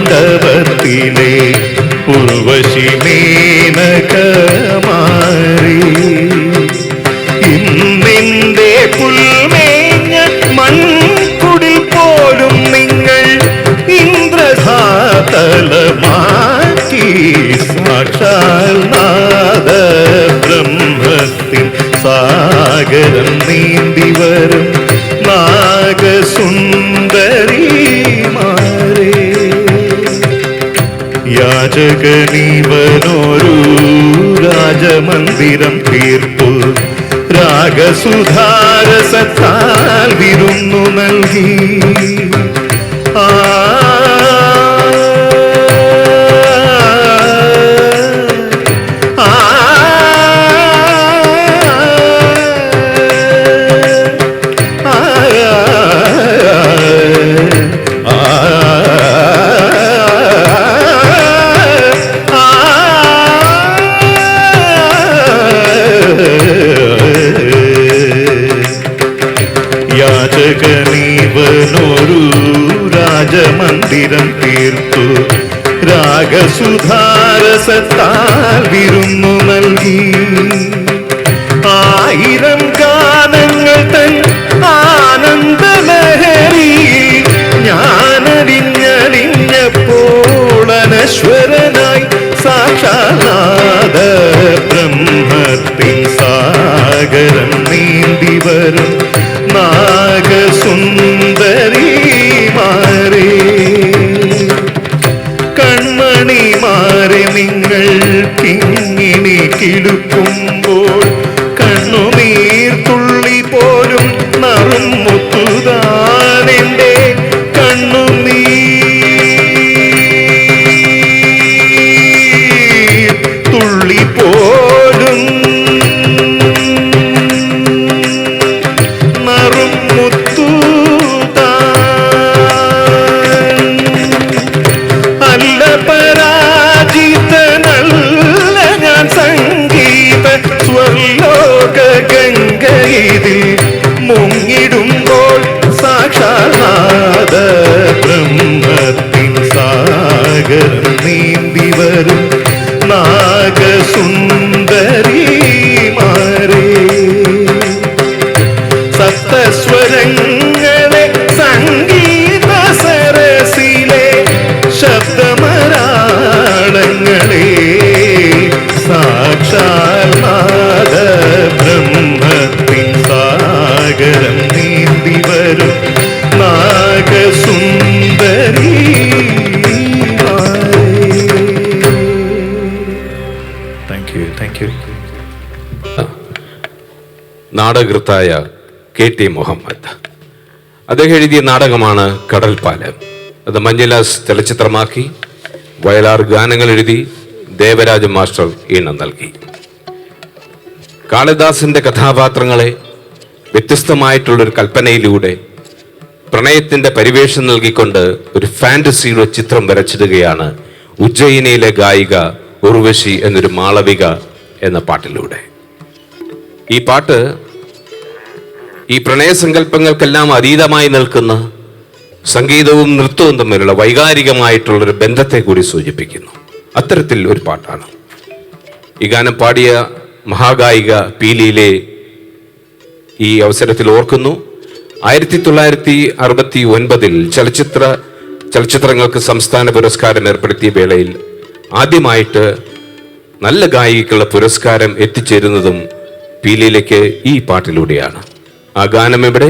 മണ്ഡപത്തിലെ ഉർവശി മേനകമാരി ഇന്നിന്റെ പുൽമേഞ്ഞ മൺകുടിൽ പോലും നിങ്ങൾ ഇന്ദ്രധാതലമാക്കി സാക്ഷാൽ നാദ ബ്രഹ്മത്തിൻ സാഗരം നീന്തി വരും നാഗസുന്ദരിമാരേ യാചകനീവനൊരു രാജമന്ദിരം തീർത്തു രാഗസുധാരസത്താൽ വിരുന്നു നൽകി യാചകനീവനൊരു രാജമന്ദിരം തീർത്തു രാഗസുധാരസത്താൽ വിരുന്നു നൽകി ആയിരം ഗാനങ്ങൾ തൻ ആനന്ദലഹരിയിൽ ഞാനറിഞ്ഞറിഞ്ഞപ്പോൾ അനശ്വരനായി സാക്ഷാനാദ ബ്രഹ്മത്തിൻ സാഗരം നീന്തി വരും നാഗസുന്ദരിമാരേ കൺമണിമാരെ നിങ്ങൾ കിങ്ങിണി കിലുക്കുമ്പോൾ കണ്ണുനീർ തുള്ളി പോലും നറും മുത്തുതാനെന്റെ കണ്ണുനീർ തുള്ളി പോലും മുങ്ങിടുമ്പോൾ സാക്ഷാനാദ ബ്രഹ്മത്തിൻ സാഗരം നീന്തി വരും നാഗസുന്ദരിമാരേ സപ്തസ്വരങ്ങളെ സംഗീത സരസിലെ ശബ്ദമരാളങ്ങളെ സാക്ഷാൽ നാദ ബ്രഹ്മത്തിൻ സാഗരം നീന്തി വരും നാഗസുന്ദരി താങ്ക് യു നാടകൃത്തായ KT മുഹമ്മദ് അദ്ദേഹം എഴുതിയ നാടകമാണ് കടൽപ്പാലം. അത് മഞ്ജുലാസ് ചലച്ചിത്രമാക്കി വയലാർ ഗാനങ്ങൾ എഴുതി ദേവരാജ മാസ്റ്റർ ഈണം നൽകി. കാളിദാസന്റെ കഥാപാത്രങ്ങളെ വ്യത്യസ്തമായിട്ടുള്ളൊരു കൽപ്പനയിലൂടെ പ്രണയത്തിന്റെ പരിവേഷം നൽകിക്കൊണ്ട് ഒരു ഫാന്റസിയുടെ ചിത്രം വരച്ചിടുകയാണ് ഉജ്ജയിനിയിലെ ഗായിക ഉർവശി എന്നൊരു മാളവിക എന്ന പാട്ടിലൂടെ. ഈ പാട്ട് ഈ പ്രണയസങ്കല്പങ്ങൾക്കെല്ലാം അതീതമായി നിൽക്കുന്ന സംഗീതവും നൃത്തവും തമ്മിലുള്ള വൈകാരികമായിട്ടുള്ളൊരു ബന്ധത്തെ കൂടി സൂചിപ്പിക്കുന്നു. അത്തരത്തിൽ ഒരു പാട്ടാണ്. ഈ ഗാനം പാടിയ മഹാഗായിക പീലിയിലെ ഈ അവസരത്തിൽ ഓർക്കുന്നു. 1969 ചലച്ചിത്രങ്ങൾക്ക് സംസ്ഥാന പുരസ്കാരം ഏർപ്പെടുത്തിയ വേളയിൽ ആദ്യമായിട്ട് നല്ല ഗായികയ്ക്കുള്ള പുരസ്കാരം എത്തിച്ചേരുന്നതും പീലിയിലേക്ക് ഈ പാട്ടിലൂടെയാണ്. ആ ഗാനം ഇവിടെ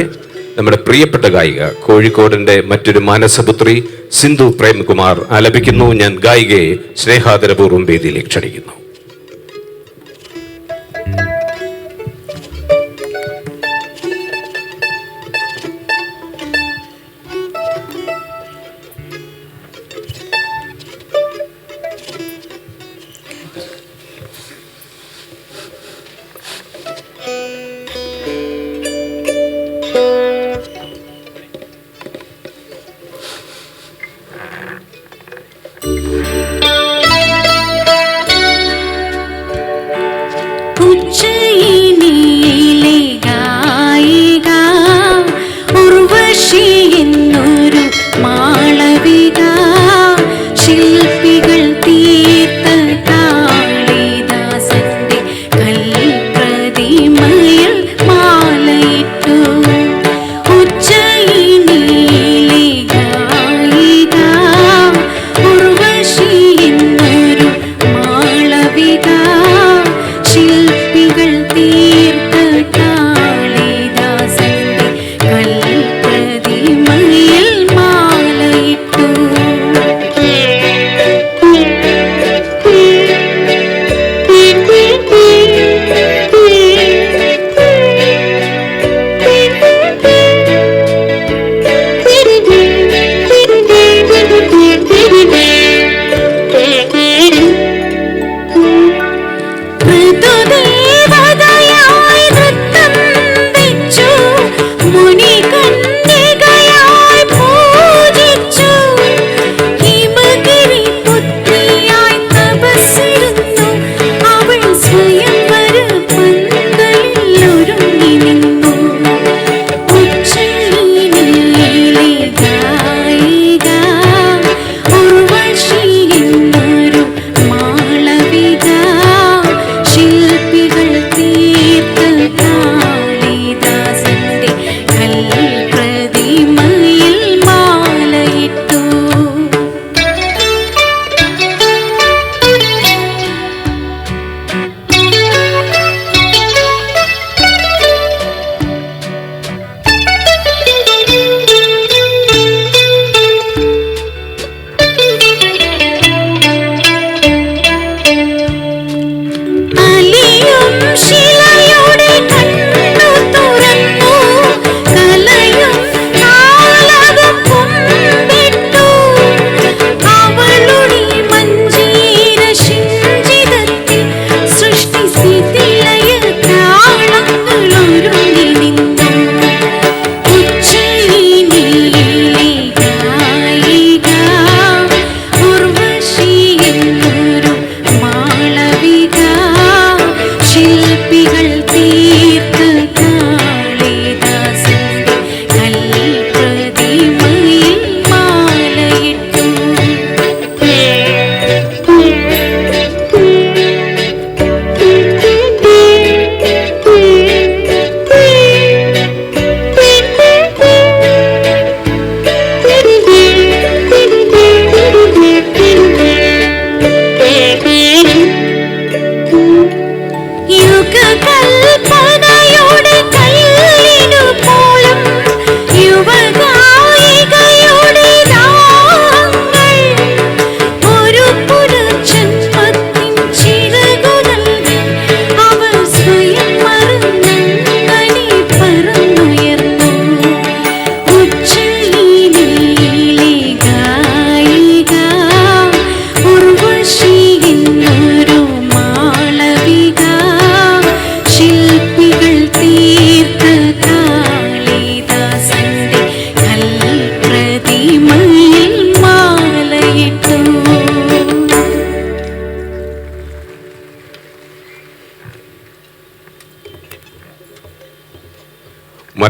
നമ്മുടെ പ്രിയപ്പെട്ട ഗായിക കോഴിക്കോടിന്റെ മറ്റൊരു മാനസപുത്രി സിന്ധു പ്രേംകുമാർ ആലപിക്കുന്നു. ഞാൻ ഗായികയെ സ്നേഹാദരപൂർവ്വം വേദിയിലേക്ക് ക്ഷണിക്കുന്നു.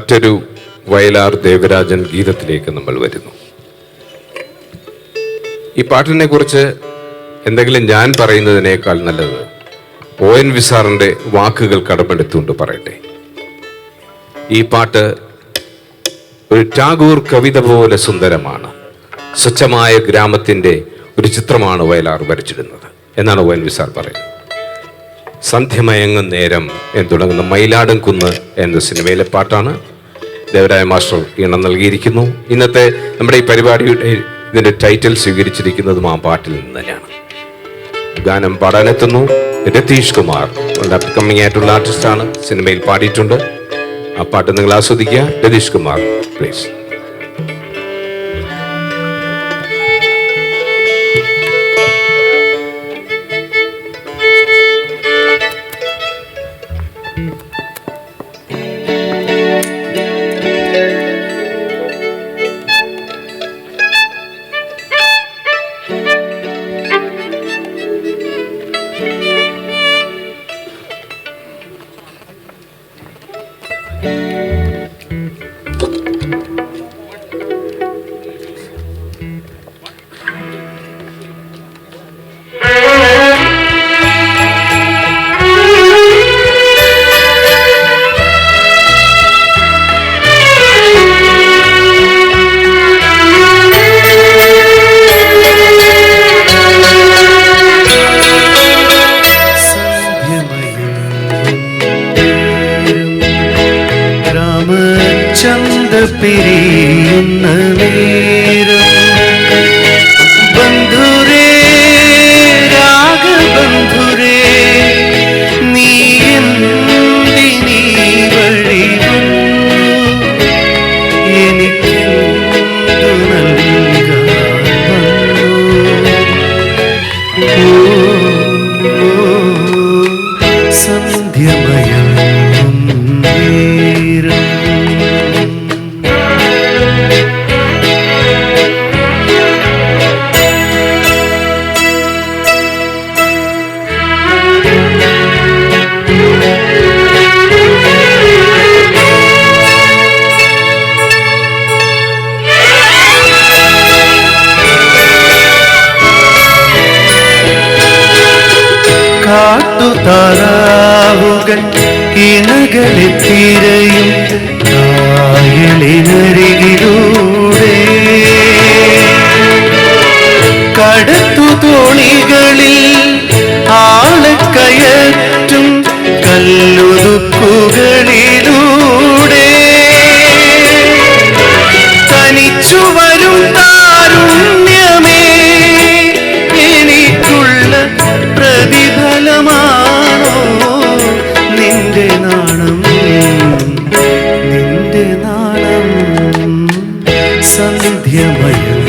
മറ്റൊരു വയലാർ ദേവരാജൻ ഗീതത്തിലേക്ക് നമ്മൾ വരുന്നു. ഈ പാട്ടിനെ കുറിച്ച് എന്തെങ്കിലും ഞാൻ പറയുന്നതിനേക്കാൾ നല്ലത് ONV സാറിന്റെ വാക്കുകൾ കടമെടുത്തുകൊണ്ട് പറയട്ടെ. ഈ പാട്ട് ഒരു ടാഗോർ കവിത പോലെ സുന്ദരമാണ്. സ്വച്ഛമായ ഗ്രാമത്തിന്റെ ഒരു ചിത്രമാണ് വയലാർ വരച്ചിടുന്നത് എന്നാണ് ONV സാർ പറയുന്നത്. സന്ധ്യമയങ്ങും നേരം എന്ന് തുടങ്ങുന്ന മയിലാടും കുന്ന് എന്ന സിനിമയിലെ പാട്ടാണ്. ദേവരായ മാസ്റ്റർ ഈണം നൽകിയിരിക്കുന്നു. ഇന്നത്തെ നമ്മുടെ ഈ പരിപാടിയുടെ ഇതിന്റെ ടൈറ്റിൽ സ്വീകരിച്ചിരിക്കുന്നതും ആ പാട്ടിൽ നിന്ന് തന്നെയാണ്. ഗാനം പാടാനെത്തുന്നു രതീഷ് കുമാർ, അപ്കമിങ് ആയിട്ടുള്ള ആർട്ടിസ്റ്റാണ്, സിനിമയിൽ പാടിയിട്ടുണ്ട്. ആ പാട്ട് നിങ്ങൾ ആസ്വദിക്കുക. രതീഷ് കുമാർ പ്ലീസ്. പിരിയുന്ന നേരം ബന്ധുരേ രാഗബന്ധുരേ നീ എന്തിനീ വഴി എനിക്കെന്തു നൽകാൻ സന്ധ്യമയം കാട്ടുതാറാവുകൾ ഇണകളെ തിരയും കായലിനരികിലൂടെ കടത്തു തോണികളിൽ ആളെ കയറ്റും കല്ലുതുക്കുകളിലൂടെ തനിച്ചു വരും താരുണ്യമേ എനിക്കുള്ള പ്രതിഫലമാണോ നിന്റെ നാണം, നിന്റെ നാണം സന്ധ്യമയം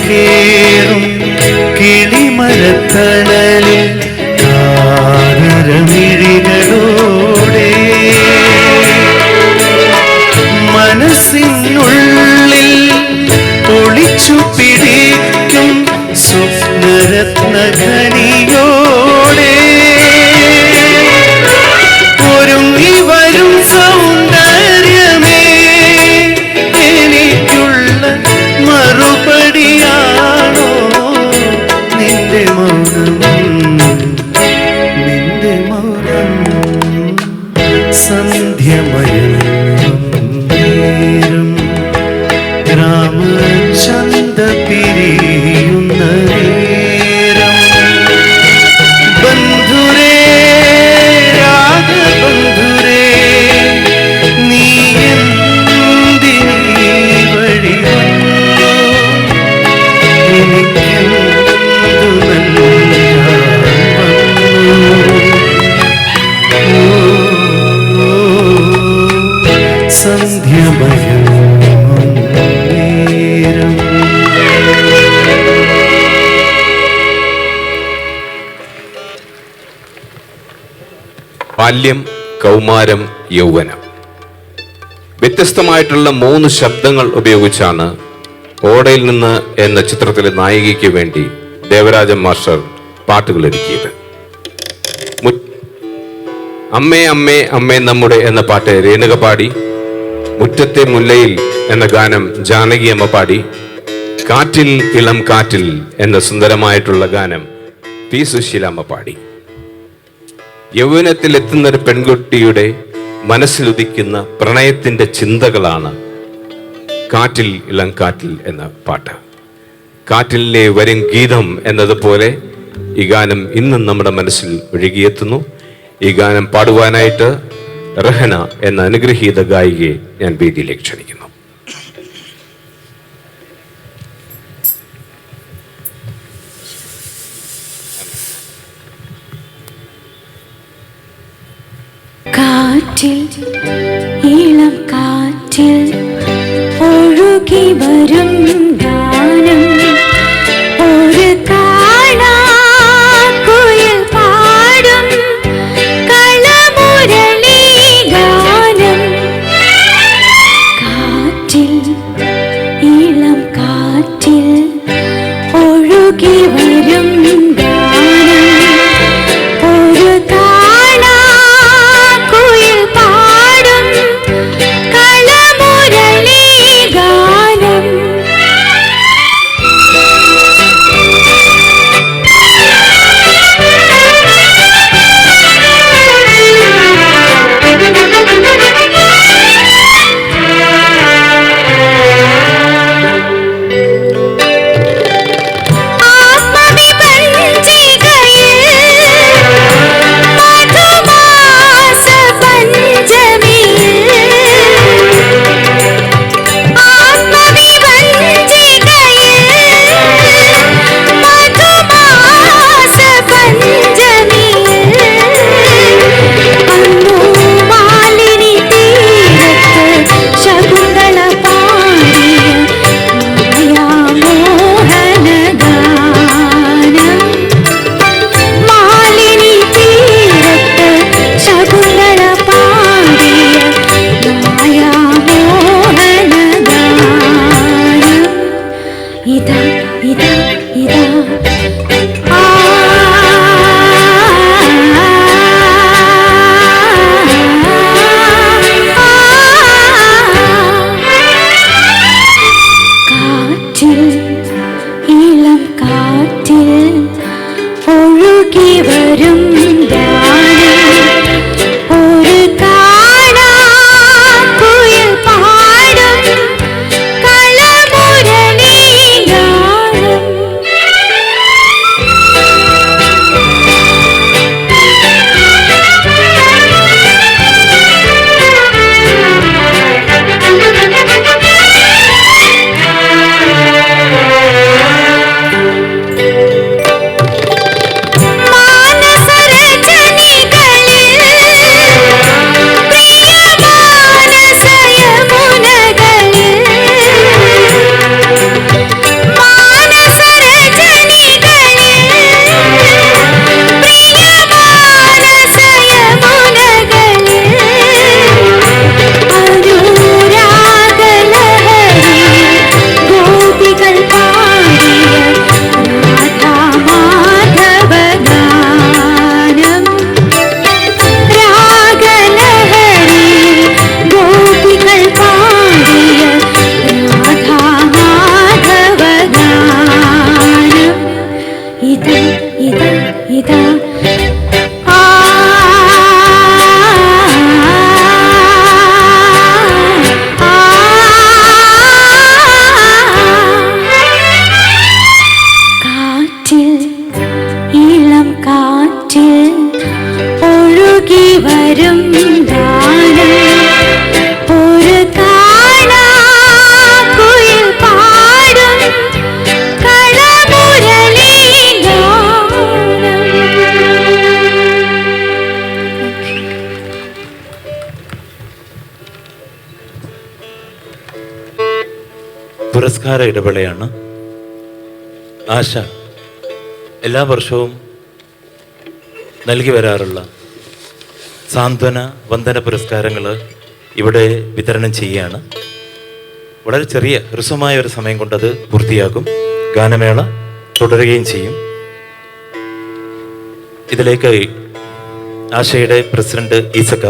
കേറും കിളിമരത്തണലിൽ താരമിഴികളോടെ മനസ്സിനുള്ളിൽ ഒളിച്ചു പിടിക്കും സ്വപ്നരത്നഖനിയോടെ ഒരുങ്ങി വരും സൗന്ദര്യമേ എനിക്കുള്ള മറുപടിയാണോ നിന്റെ മൗനം, നിന്റെ മൗനം സന്ധ്യമയം രാമചന്ദ്ര പിരിയുന്ന നേരം ബന്ധുരേ രാഗബന്ധുരേ നീ എന്തിനീ വഴി എനിക്കെന്തു നൽകാൻ ബാല്യം, കൗമാരം, യൗവനം. വ്യത്യസ്തമായിട്ടുള്ള 3 ശബ്ദങ്ങൾ ഉപയോഗിച്ചാണ് ഓടയിൽ നിന്ന് എന്ന ചിത്രത്തിലെ നായികയ്ക്ക് വേണ്ടി ദേവരാജൻ മാസ്റ്റർ പാട്ടുകൾ ഒരുക്കിയത്. അമ്മേ അമ്മേ അമ്മേ നമ്മുടെ എന്ന പാട്ട് രേണുക പാടി, മുറ്റത്തെ മുല്ലയിൽ എന്ന ഗാനം ജാനകി അമ്മ പാടി, കാറ്റിൽ ഇളം കാറ്റിൽ എന്ന സുന്ദരമായിട്ടുള്ള ഗാനം പി സുശീലാമ്മ പാടി. യൗവനത്തിൽ എത്തുന്ന ഒരു പെൺകുട്ടിയുടെ മനസ്സിലുദിക്കുന്ന പ്രണയത്തിന്റെ ചിന്തകളാണ് കാറ്റിൽ ഇളം കാറ്റിൽ എന്ന പാട്ട്. കാറ്റിലെ വരും ഗീതം എന്നതുപോലെ ഈ ഗാനം ഇന്നും നമ്മുടെ മനസ്സിൽ ഒഴുകിയെത്തുന്നു. ഈ ഗാനം പാടുവാനായിട്ട് റഹന എന്ന അനുഗ്രഹീത ഗായികയെ ഞാൻ വേദിയിലേക്ക് ക്ഷണിക്കുന്നു. കാറ്റിൽ ഇളം കാറ്റിൽ ഒഴുകി വരും ഗാനം, ഒരു കാണാക്കുയിൽ പാടും കളമുരളി ഗാനം. കാറ്റിൽ ഇളം കാറ്റിൽ ഒഴുകി വരും ഗാനം, ഒരു കാണാക്കുയിൽ പാടും കളമുരളി ഗാനം. പുരസ്കാര ഇടവേളയാണ്. ആശ എല്ലാ വർഷവും നൽകി വരാറുള്ള സാന്ത്വന വന്ദന പുരസ്കാരങ്ങൾ ഇവിടെ വിതരണം ചെയ്യുകയാണ്. വളരെ ചെറിയ ഹ്രസ്വമായ ഒരു സമയം കൊണ്ടത് പൂർത്തിയാകും. ഗാനമേള തുടരുകയും ചെയ്യും. ഇതിലേക്ക് ആശയുടെ president Eesakka,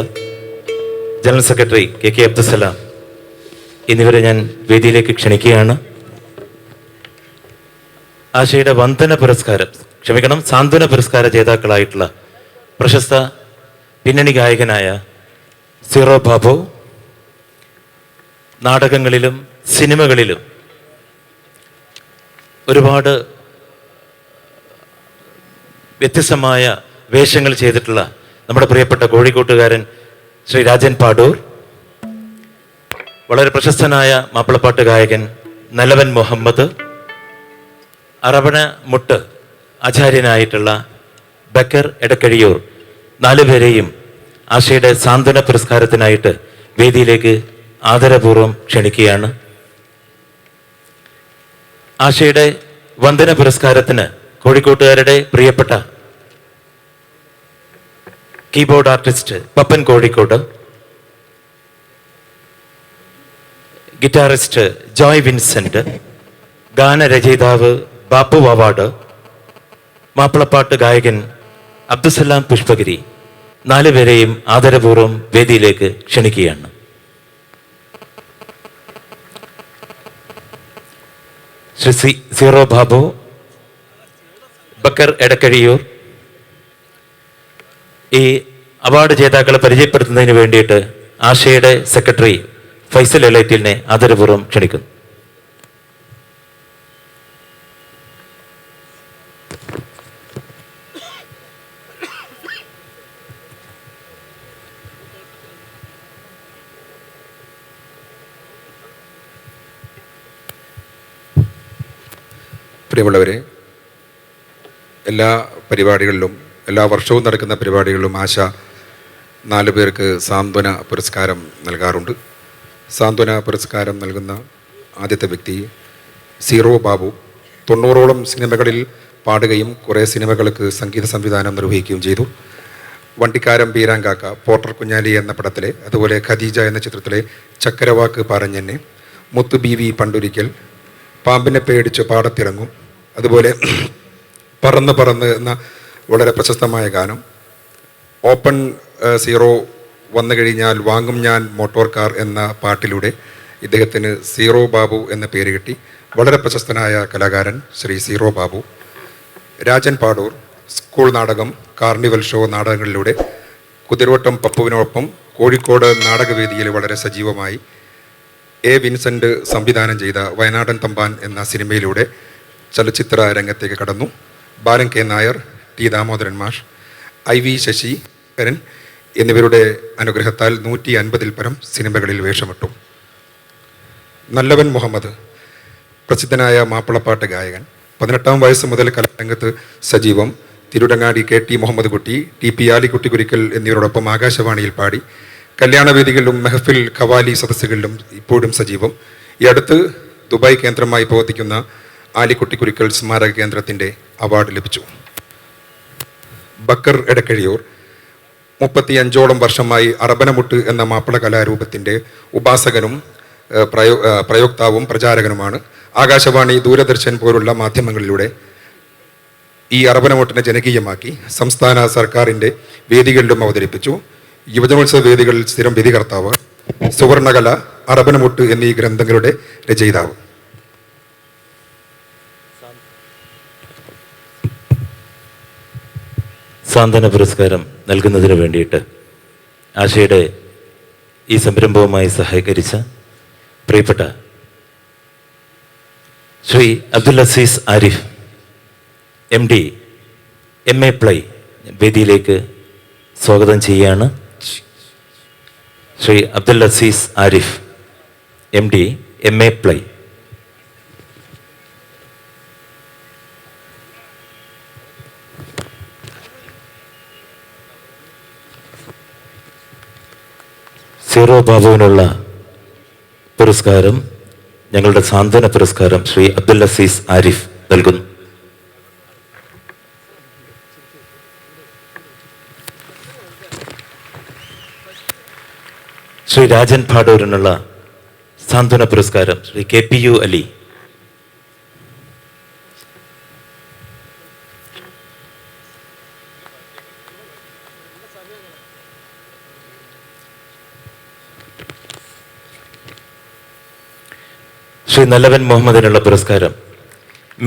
general secretary K Abdussalam എന്നിവരെ ഞാൻ വേദിയിലേക്ക് ക്ഷണിക്കുകയാണ്. ആശയുടെ സാന്ത്വന പുരസ്കാര ജേതാക്കളായിട്ടുള്ള പ്രശസ്ത പിന്നണി ഗായകനായ സീറോ ബാബു നാടകങ്ങളിലും സിനിമകളിലും ഒരുപാട് വ്യത്യസ്തമായ വേഷങ്ങൾ ചെയ്തിട്ടുള്ള നമ്മുടെ പ്രിയപ്പെട്ട കോഴിക്കോട്ടുകാരൻ ശ്രീ രാജൻ പാടൂർ, വളരെ പ്രശസ്തനായ മാപ്പിളപ്പാട്ട് ഗായകൻ നലവൻ മുഹമ്മദ്, അറബന മുട്ട് ആചാര്യനായിട്ടുള്ള ബക്കർ എടക്കഴിയൂർ, 4 പേരെയും ആശയുടെ സാന്ത്വന പുരസ്കാരത്തിനായിട്ട് വേദിയിലേക്ക് ആദരപൂർവ്വം ക്ഷണിക്കുകയാണ്. ആശയുടെ വന്ദന പുരസ്കാരത്തിന് കോഴിക്കോട്ടുകാരുടെ പ്രിയപ്പെട്ട keyboard artist Pappan Kozhikode, guitarist Joy Vincent, ഗാനരചയിതാവ് ബാപ്പു വാവാട്, മാപ്പിളപ്പാട്ട് ഗായകൻ അബ്ദുസലാം പുഷ്പഗിരി, 4 പേരെയും ആദരപൂർവ്വം വേദിയിലേക്ക് ക്ഷണിക്കുകയാണ്. ശ്രീ സീറോ ബാബു, ബക്കർ എടക്കഴിയൂർ ഈ അവാർഡ് ജേതാക്കളെ പരിചയപ്പെടുത്തുന്നതിന് വേണ്ടിയിട്ട് ആശയുടെ സെക്രട്ടറി ഫൈസൽ എളേറ്റിലിനെ ആദരപൂർവ്വം ക്ഷണിക്കുന്നു. പ്രിയമുള്ളവരെ, എല്ലാ പരിപാടികളിലും എല്ലാ വർഷവും നടക്കുന്ന പരിപാടികളിലും ആശ 4 പേർക്ക് സാന്ത്വന പുരസ്കാരം നൽകാറുണ്ട്. സാന്ത്വന പുരസ്കാരം നൽകുന്ന ആദ്യത്തെ വ്യക്തി സീറോ ബാബു. 90ഓളം സിനിമകളിൽ പാടുകയും കുറേ സിനിമകൾക്ക് സംഗീത സംവിധാനം നിർവഹിക്കുകയും ചെയ്തു. വണ്ടിക്കാരൻ പീരാങ്കാക്ക, പോർട്ടർ കുഞ്ഞാലി എന്ന പടത്തിലെ, അതുപോലെ ഖദീജ എന്ന ചിത്രത്തിലെ ചക്കരവാക്ക് പറഞ്ഞെന്നെ, മുത്തു ബീവി പണ്ടൊരിക്കൽ, പാമ്പിനെ പേടിച്ച് പാടത്തിറങ്ങും, അതുപോലെ പറന്ന് പറന്ന് എന്ന വളരെ പ്രശസ്തമായ ഗാനം, ഓപ്പൺ സീറോ വന്നു കഴിഞ്ഞാൽ വാങ്ങും ഞാൻ മോട്ടോർ കാർ എന്ന പാട്ടിലൂടെ ഇദ്ദേഹത്തിന് സീറോ ബാബു എന്ന പേര് കിട്ടി. വളരെ പ്രശസ്തനായ കലാകാരൻ ശ്രീ സീറോ ബാബു. രാജൻ പാടൂർ, സ്കൂൾ നാടകം, കാർണിവൽ ഷോ നാടകങ്ങളിലൂടെ കുതിരോട്ടം പപ്പുവിനൊപ്പം കോഴിക്കോട് നാടകവേദിയിൽ വളരെ സജീവമായി. വിൻസെൻ്റ് സംവിധാനം ചെയ്ത വയനാടൻ തമ്പാൻ എന്ന സിനിമയിലൂടെ ചലച്ചിത്ര രംഗത്തേക്ക് കടന്നു. ബാലൻ കെ നായർ, ടി ദാമോദരൻ മാഷ്, IV ശശിധരൻ എന്നിവരുടെ അനുഗ്രഹത്താൽ 150-ൽ പരം സിനിമകളിൽ വേഷമിട്ടു. നല്ലവൻ മുഹമ്മദ്, പ്രസിദ്ധനായ മാപ്പിളപ്പാട്ട് ഗായകൻ, 18-ാം വയസ്സ് മുതൽ കലാരംഗത്ത് സജീവം. തിരുരങ്ങാടി KT മുഹമ്മദ് കുട്ടി, TP ആലിക്കുട്ടി കുരിക്കൽ എന്നിവരോടൊപ്പം ആകാശവാണിയിൽ പാടി. കല്യാണവേദികളിലും മെഹഫിൽ ഖവാലി സദസ്സുകളിലും ഇപ്പോഴും സജീവം. ഈ അടുത്ത് ദുബായ് കേന്ദ്രമായി പ്രവർത്തിക്കുന്ന ആലിക്കുട്ടി കുരിക്കൽ സ്മാരക കേന്ദ്രത്തിൻ്റെ അവാർഡ് ലഭിച്ചു. ബക്കർ എടക്കഴിയൂർ, 35ഓളം വർഷമായി അറബനമുട്ട് എന്ന മാപ്പിള കലാരൂപത്തിൻ്റെ ഉപാസകനും പ്രയോക്താവും പ്രചാരകനുമാണ്. ആകാശവാണി, ദൂരദർശൻ പോലുള്ള മാധ്യമങ്ങളിലൂടെ ഈ അറബനമുട്ടിനെ ജനകീയമാക്കി. സംസ്ഥാന സർക്കാരിൻ്റെ വേദികളിലും അവതരിപ്പിച്ചു. യുവജനോത്സവ വേദികളിൽ സ്ഥിരം വിധികർത്താവ്, സുവർണകല, അറബനമുട്ട് എന്നീ ഗ്രന്ഥങ്ങളുടെ രചയിതാവ്. സാന്ത്വന പുരസ്കാരം നൽകുന്നതിന് വേണ്ടിയിട്ട് ആശയുടെ ഈ സംരംഭവുമായി സഹകരിച്ച പ്രിയപ്പെട്ട Shri Abdul Azeez Arif MD MA ply വേദിയിലേക്ക് സ്വാഗതം ചെയ്യുകയാണ്. Shri Abdul Azeez Arif MD MA ply. Zero ബാബുവിനുള്ള പുരസ്കാരം, ഞങ്ങളുടെ സാന്ത്വന പുരസ്കാരം ശ്രീ അബ്ദുൽ അസീസ് ആരിഫ് നൽകുന്നു. ശ്രീ രാജൻ ഭാഡൂരിനുള്ള സാന്ത്വന പുരസ്കാരം ശ്രീ KPU അലി. ശ്രീ നല്ലവൻ മുഹമ്മദിനുള്ള പുരസ്കാരം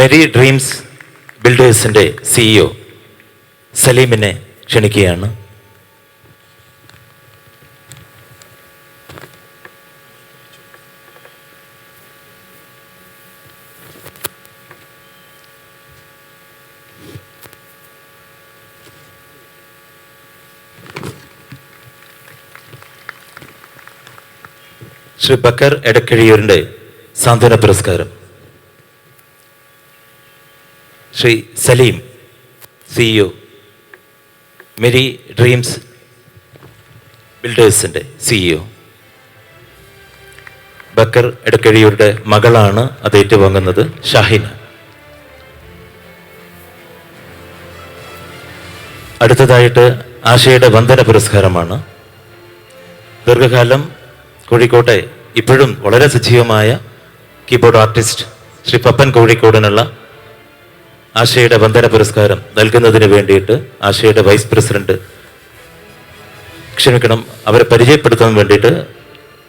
മെരി ഡ്രീംസ് ബിൽഡേഴ്സിന്റെ CEO സലീമിനെ ക്ഷണിക്കുകയാണ്. ശ്രീ ബക്കർ എടക്കഴിയൂരിന്റെ സാന്ത്വന പുരസ്കാരം Shri Saleem CEO Merry Dreams ബിൽഡേഴ്സിന്റെ CEO. ബക്കർ എടക്കഴിയൂരുടെ മകളാണ് അത് ഏറ്റുവാങ്ങുന്നത്, ഷാഹിന. അടുത്തതായിട്ട് ആശയുടെ വന്ദന പുരസ്കാരമാണ്. ദീർഘകാലം കോഴിക്കോട്ടെ ഇപ്പോഴും വളരെ സജീവമായ കീബോർഡ് ആർട്ടിസ്റ്റ് ശ്രീ പപ്പൻ കോഴിക്കോടിനുള്ള ആശയുടെ വന്ദന പുരസ്കാരം നൽകുന്നതിന് വേണ്ടിയിട്ട് ആശയുടെ വൈസ് പ്രസിഡന്റ് അവരെ പരിചയപ്പെടുത്താൻ വേണ്ടിയിട്ട്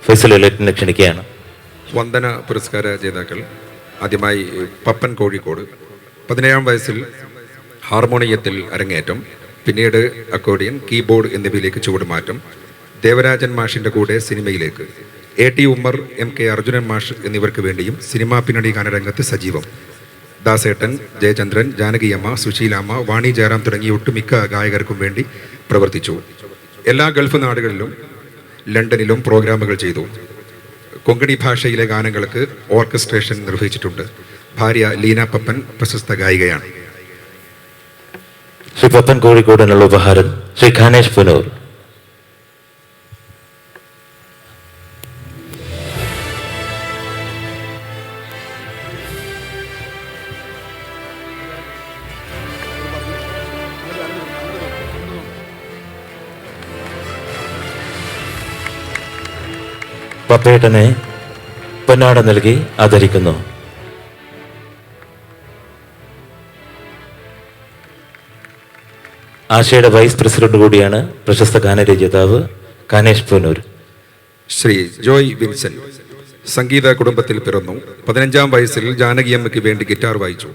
ഫൈസൽ എലറ്റിനെ ക്ഷണിക്കുകയാണ്. വന്ദന പുരസ്കാര ജേതാക്കൾ ആദ്യമായി പപ്പൻ കോഴിക്കോട്. 17-ാം വയസ്സിൽ ഹാർമോണിയത്തിൽ അരങ്ങേറ്റം, പിന്നീട് അക്കോർഡിയൻ, കീബോർഡ് എന്നിവയിലേക്ക് ചുവടുമാറ്റം. ദേവരാജൻ മാഷിൻ്റെ കൂടെ സിനിമയിലേക്ക്. AT ഉമ്മർ, MK അർജുനൻ മാഷ് എന്നിവർക്ക് വേണ്ടിയും സിനിമാ പിന്നണി ഗാനരംഗത്ത് സജീവം. ദാസേട്ടൻ, ജയചന്ദ്രൻ, ജാനകിയമ്മ, സുശീലാമ്മ, വാണി ജയറാം തുടങ്ങിയ ഒട്ടുമിക്ക ഗായകർക്കും വേണ്ടി പ്രവർത്തിച്ചു. എല്ലാ ഗൾഫ് നാടുകളിലും ലണ്ടനിലും പ്രോഗ്രാമുകൾ ചെയ്തു. കൊങ്കണി ഭാഷയിലെ ഗാനങ്ങൾക്ക് ഓർക്കസ്ട്രേഷൻ നിർവഹിച്ചിട്ടുണ്ട്. ഭാര്യ ലീന പപ്പൻ പ്രശസ്ത ഗായികയാണ്. ശ്രീ പപ്പൻ കോഴിക്കോടിനുള്ള ഉപഹാരം ശ്രീ ഖാനേഷ് പുനൂർ. പപ്പേട്ടനെ പൊന്നാട നൽകി ആദരിക്കുന്നു. ആശയുടെ വൈസ് പ്രസിഡന്റ് കൂടിയാണ് പ്രശസ്ത ഗാനരചയിതാവ് ഖാനേഷ് പുനൂർ. ശ്രീ ജോയ് വിൻസൻ സംഗീത കുടുംബത്തിൽ പിറന്നു. 15-ാം വയസ്സിൽ ജാനകിയമ്മയ്ക്ക് വേണ്ടി ഗിറ്റാർ വായിച്ചു.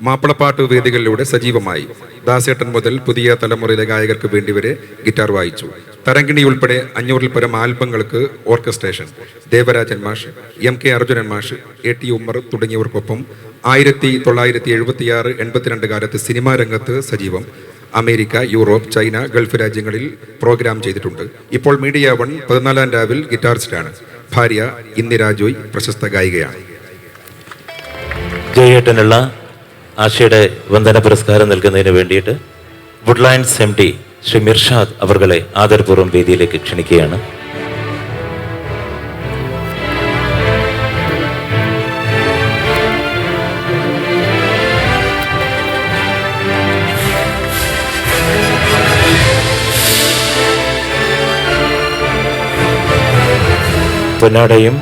മാപ്പിളപ്പാട്ട് വേദികളിലൂടെ സജീവമായി. ദാസേട്ടൻ മുതൽ പുതിയ തലമുറയിലെ ഗായകർക്ക് വേണ്ടി വരെ ഗിറ്റാർ വായിച്ചു. തരങ്കിണി ഉൾപ്പെടെ 500-ൽ പരം ആൽബങ്ങൾക്ക് ഓർക്കസ്ട്രേഷൻ. ദേവരാജൻ മാഷ്, MK അർജുനൻ മാഷ്, AT ഉമ്മർ തുടങ്ങിയവർക്കൊപ്പം 1976-82 കാലത്ത് സിനിമാ രംഗത്ത് സജീവം. അമേരിക്ക, യൂറോപ്പ്, ചൈന, ഗൾഫ് രാജ്യങ്ങളിൽ പ്രോഗ്രാം ചെയ്തിട്ടുണ്ട്. ഇപ്പോൾ മീഡിയ 1 14-ാം രാവിൽ ഗിറ്റാറിസ്റ്റാണ്. ഭാര്യ ഇന്ദിര ജോയ് പ്രശസ്ത ഗായികയാണ്. ജയേട്ടനുള്ള ആശയുടെ വന്ദന പുരസ്കാരം നൽകുന്നതിന് വേണ്ടിയിട്ട് വുഡ്ലാൻഡ്സ് MD ശ്രീ മിർഷാദ് അവർകളെ ആദരപൂർവ്വം വേദിയിലേക്ക് ക്ഷണിക്കുകയാണ്. പൊന്നാടയും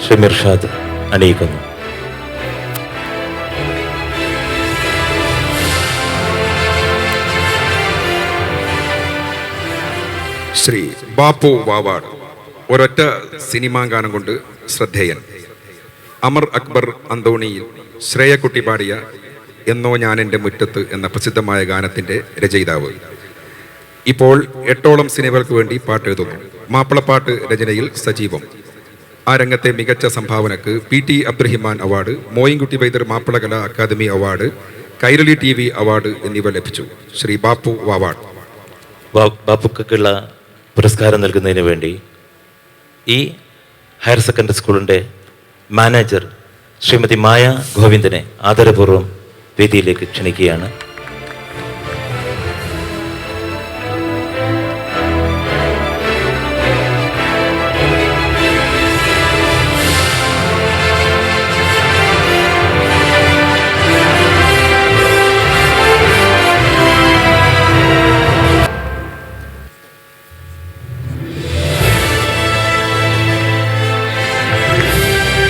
ശ്രീ മിർഷാദ് അണിയിക്കുന്നു. ശ്രീ ബാപ്പു വാവാട് ഒരൊറ്റ സിനിമാ ഗാനം കൊണ്ട് ശ്രദ്ധേയൻ. അമർ അക്ബർ അന്തോണിയിൽ ശ്രേയക്കുട്ടി പാടിയ എന്നോ ഞാൻ എൻ്റെ മുറ്റത്ത് എന്ന പ്രസിദ്ധമായ ഗാനത്തിൻ്റെ രചയിതാവ്. ഇപ്പോൾ 8ഓളം സിനിമകൾക്ക് വേണ്ടി പാട്ടെഴുതുന്നു. മാപ്പിളപ്പാട്ട് രചനയിൽ സജീവം. ആ രംഗത്തെ മികച്ച സംഭാവനക്ക് PT Abdurahiman award, Moyinkutty Vaidyar Mappila Kala academy award, Kairali TV award എന്നിവ ലഭിച്ചു. ശ്രീ ബാപ്പു വാവാട്. ബാപ്പുക്കുള്ള പുരസ്കാരം നൽകുന്നതിന് വേണ്ടി ഈ ഹയർ സെക്കൻഡറി സ്കൂളിൻ്റെ മാനേജർ ശ്രീമതി മായ ഗോവിന്ദനെ ആദരപൂർവ്വം വേദിയിലേക്ക് ക്ഷണിക്കുകയാണ്.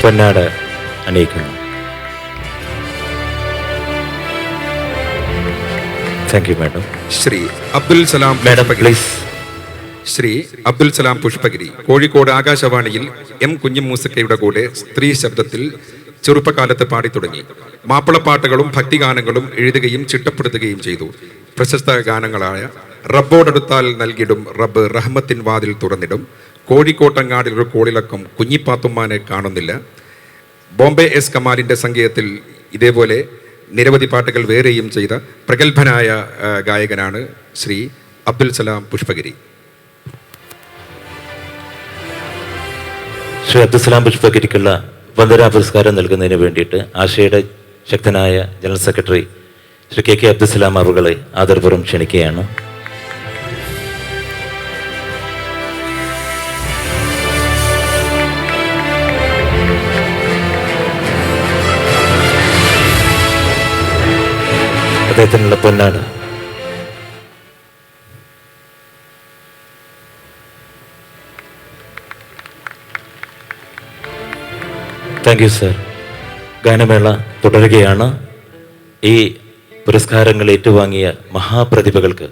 പൊന്നാട അണിയിക്കുന്നു. Thank you madam. Shri Abdul Salam madam Pushpagiri. Please. Shri Abdul Salam Pushpagiri Kozhikode ആകാശവാണിയിൽ എം കുഞ്ഞിമൂസക്കയുടെ കൂടെ സ്ത്രീ ശബ്ദത്തിൽ ചെറുപ്പകാലത്ത് പാടി തുടങ്ങി. മാപ്പിളപ്പാട്ടുകളും ഭക്തിഗാനങ്ങളും എഴുതുകയും ചിട്ടപ്പെടുത്തുകയും ചെയ്തു. പ്രശസ്ത ഗാനങ്ങളായ റബ്ബോടടുത്താൽ നൽകിടും റബ്ബ് റഹ്മത്തിൻ വാതിൽ തുറന്നിടും, കോഴിക്കോട്ടങ്ങാടിൽ ഒരു കോളിളക്കം, കുഞ്ഞിപ്പാത്തുമ്മാനെ കാണുന്നില്ല, ബോംബെ എസ് കമാലിൻ്റെ സംഗീതത്തിൽ ഇതേപോലെ നിരവധി പാട്ടുകൾ വേറെയും ചെയ്ത പ്രഗത്ഭനായ ഗായകനാണ് ശ്രീ അബ്ദുൽ സലാം പുഷ്പഗിരി. ശ്രീ അബ്ദുസലാം പുഷ്പഗിരിക്കുള്ള വന്ദനാ പുരസ്കാരം നൽകുന്നതിന് വേണ്ടിയിട്ട് ആശയുടെ ശക്തനായ general secretary Shri K Abdussalam അവറുകളെ ആദരപൂർവ്വം ക്ഷണിക്കുകയാണ്. അദ്ദേഹത്തിനുള്ള പൊന്നാട്. Thank you sir. ഗാനമേള തുടരുകയാണ്. ഈ പുരസ്കാരങ്ങൾ ഏറ്റുവാങ്ങിയ മഹാപ്രതിഭകൾക്ക്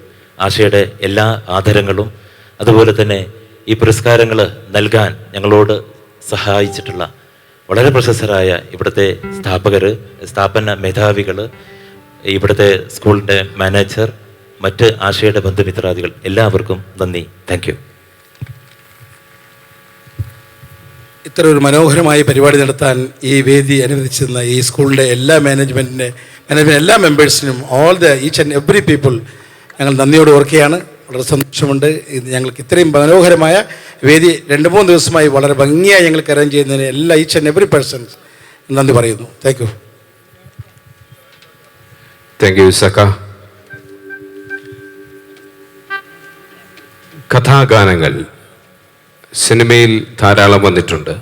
ആശയുടെ എല്ലാ ആദരങ്ങളും, അതുപോലെ തന്നെ ഈ പുരസ്കാരങ്ങൾ നൽകാൻ ഞങ്ങളോട് സഹായിച്ചിട്ടുള്ള വളരെ പ്രശസ്തരായ ഇവിടുത്തെ സ്ഥാപന മേധാവികൾ, ഇവിടുത്തെ സ്കൂളിൻ്റെ മാനേജർ, മറ്റ് ആശയുടെ ബന്ധുമിത്രാദികൾ, എല്ലാവർക്കും നന്ദി. Thank you. ഇത്ര ഒരു മനോഹരമായ പരിപാടി നടത്താൻ ഈ വേദി അനുവദിച്ചിരുന്ന ഈ സ്കൂളിൻ്റെ എല്ലാ മാനേജ്മെൻറ്റ് എല്ലാ മെമ്പേഴ്സിനും, ഈച്ച് ആൻഡ് എവറി പീപ്പിൾ ഞങ്ങൾ നന്ദിയോട് ഓർക്കുകയാണ്. വളരെ സന്തോഷമുണ്ട്. ഇത് ഞങ്ങൾക്ക് ഇത്രയും മനോഹരമായ വേദി 2-3 ദിവസമായി വളരെ ഭംഗിയായി ഞങ്ങൾക്ക് അറേഞ്ച് ചെയ്യുന്നതിന് എല്ലാ ഈച്ച് ആൻഡ് എവറി പേഴ്സൺസ് നന്ദി പറയുന്നു. Thank you. Thank you Sakka. കഥാഗാനങ്ങൾ സിനിമയിൽ ധാരാളം വന്നിട്ടുണ്ട്.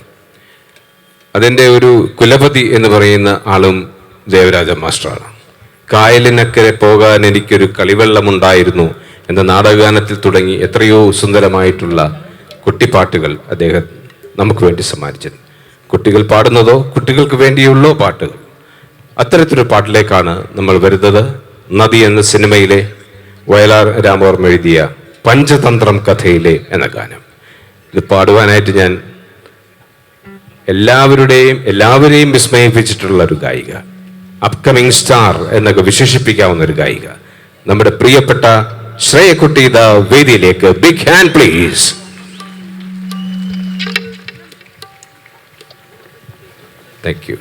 അതിൻ്റെ ഒരു കുലപതി എന്ന് പറയുന്ന ആളും ദേവരാജ മാസ്റ്ററാണ്. കായലിനക്കരെ പോകാൻ എനിക്കൊരു കളിവെള്ളമുണ്ടായിരുന്നു എന്ന നാടകഗാനത്തിൽ തുടങ്ങി എത്രയോ സുന്ദരമായിട്ടുള്ള കുട്ടിപ്പാട്ടുകൾ അദ്ദേഹം നമുക്ക് വേണ്ടി സമ്മാനിച്ചത്. കുട്ടികൾ പാടുന്നതോ കുട്ടികൾക്ക് വേണ്ടിയുള്ളോ പാട്ടുകൾ, അത്തരത്തിലൊരു പാട്ടിലേക്കാണ് നമ്മൾ വരുന്നത്. നദി എന്ന സിനിമയിലെ വയലാർ രാമവർമ്മ എഴുതിയ പഞ്ചതന്ത്രം കഥയിലെ എന്ന ഗാനം. ഇത് പാടുവാനായിട്ട് ഞാൻ എല്ലാവരെയും വിസ്മയിപ്പിച്ചിട്ടുള്ള ഒരു ഗായിക, അപ്കമിങ് സ്റ്റാർ എന്നൊക്കെ വിശേഷിപ്പിക്കാവുന്ന ഒരു ഗായിക, നമ്മുടെ പ്രിയപ്പെട്ട ശ്രേയക്കുട്ടി ദാ വേദിയിലേക്ക്. Big hand please. Thank you.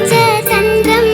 Panchatantram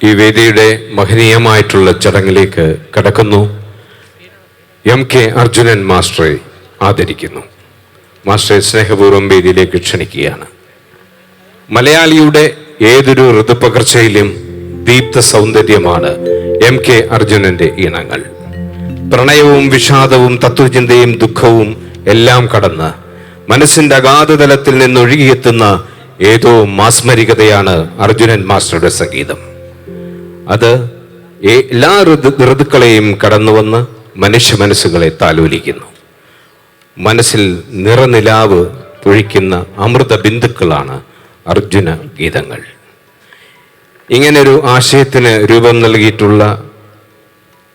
ഈ വേദിയുടെ മഹനീയമായിട്ടുള്ള ചടങ്ങിലേക്ക് കടക്കുന്നു. MK അർജുനൻ മാസ്റ്ററെ ആദരിക്കുന്നു. മാസ്റ്ററെ സ്നേഹപൂർവ്വം വേദിയിലേക്ക് ക്ഷണിക്കുകയാണ്. മലയാളിയുടെ ഏതൊരു ഋതുപകർച്ചയിലും ദീപ്ത സൗന്ദര്യമാണ് MK അർജുനന്റെ ഈണങ്ങൾ. പ്രണയവും വിഷാദവും തത്വചിന്തയും ദുഃഖവും എല്ലാം കടന്ന് മനസ്സിന്റെ അഗാധതലത്തിൽ നിന്നൊഴുകിയെത്തുന്ന ഏതോ മാസ്മരികതയാണ് അർജുനൻ മാസ്റ്ററുടെ സംഗീതം. അത് എല്ലാ ഋതുക്കളെയും കടന്നുവന്ന് മനുഷ്യ മനസ്സുകളെ താലോലിക്കുന്നു. മനസ്സിൽ നിറനിലാവ് പൊഴിക്കുന്ന അമൃത ബിന്ദുക്കളാണ് അർജുന ഗീതങ്ങൾ. ഇങ്ങനൊരു ആശയത്തിന് രൂപം നൽകിയിട്ടുള്ള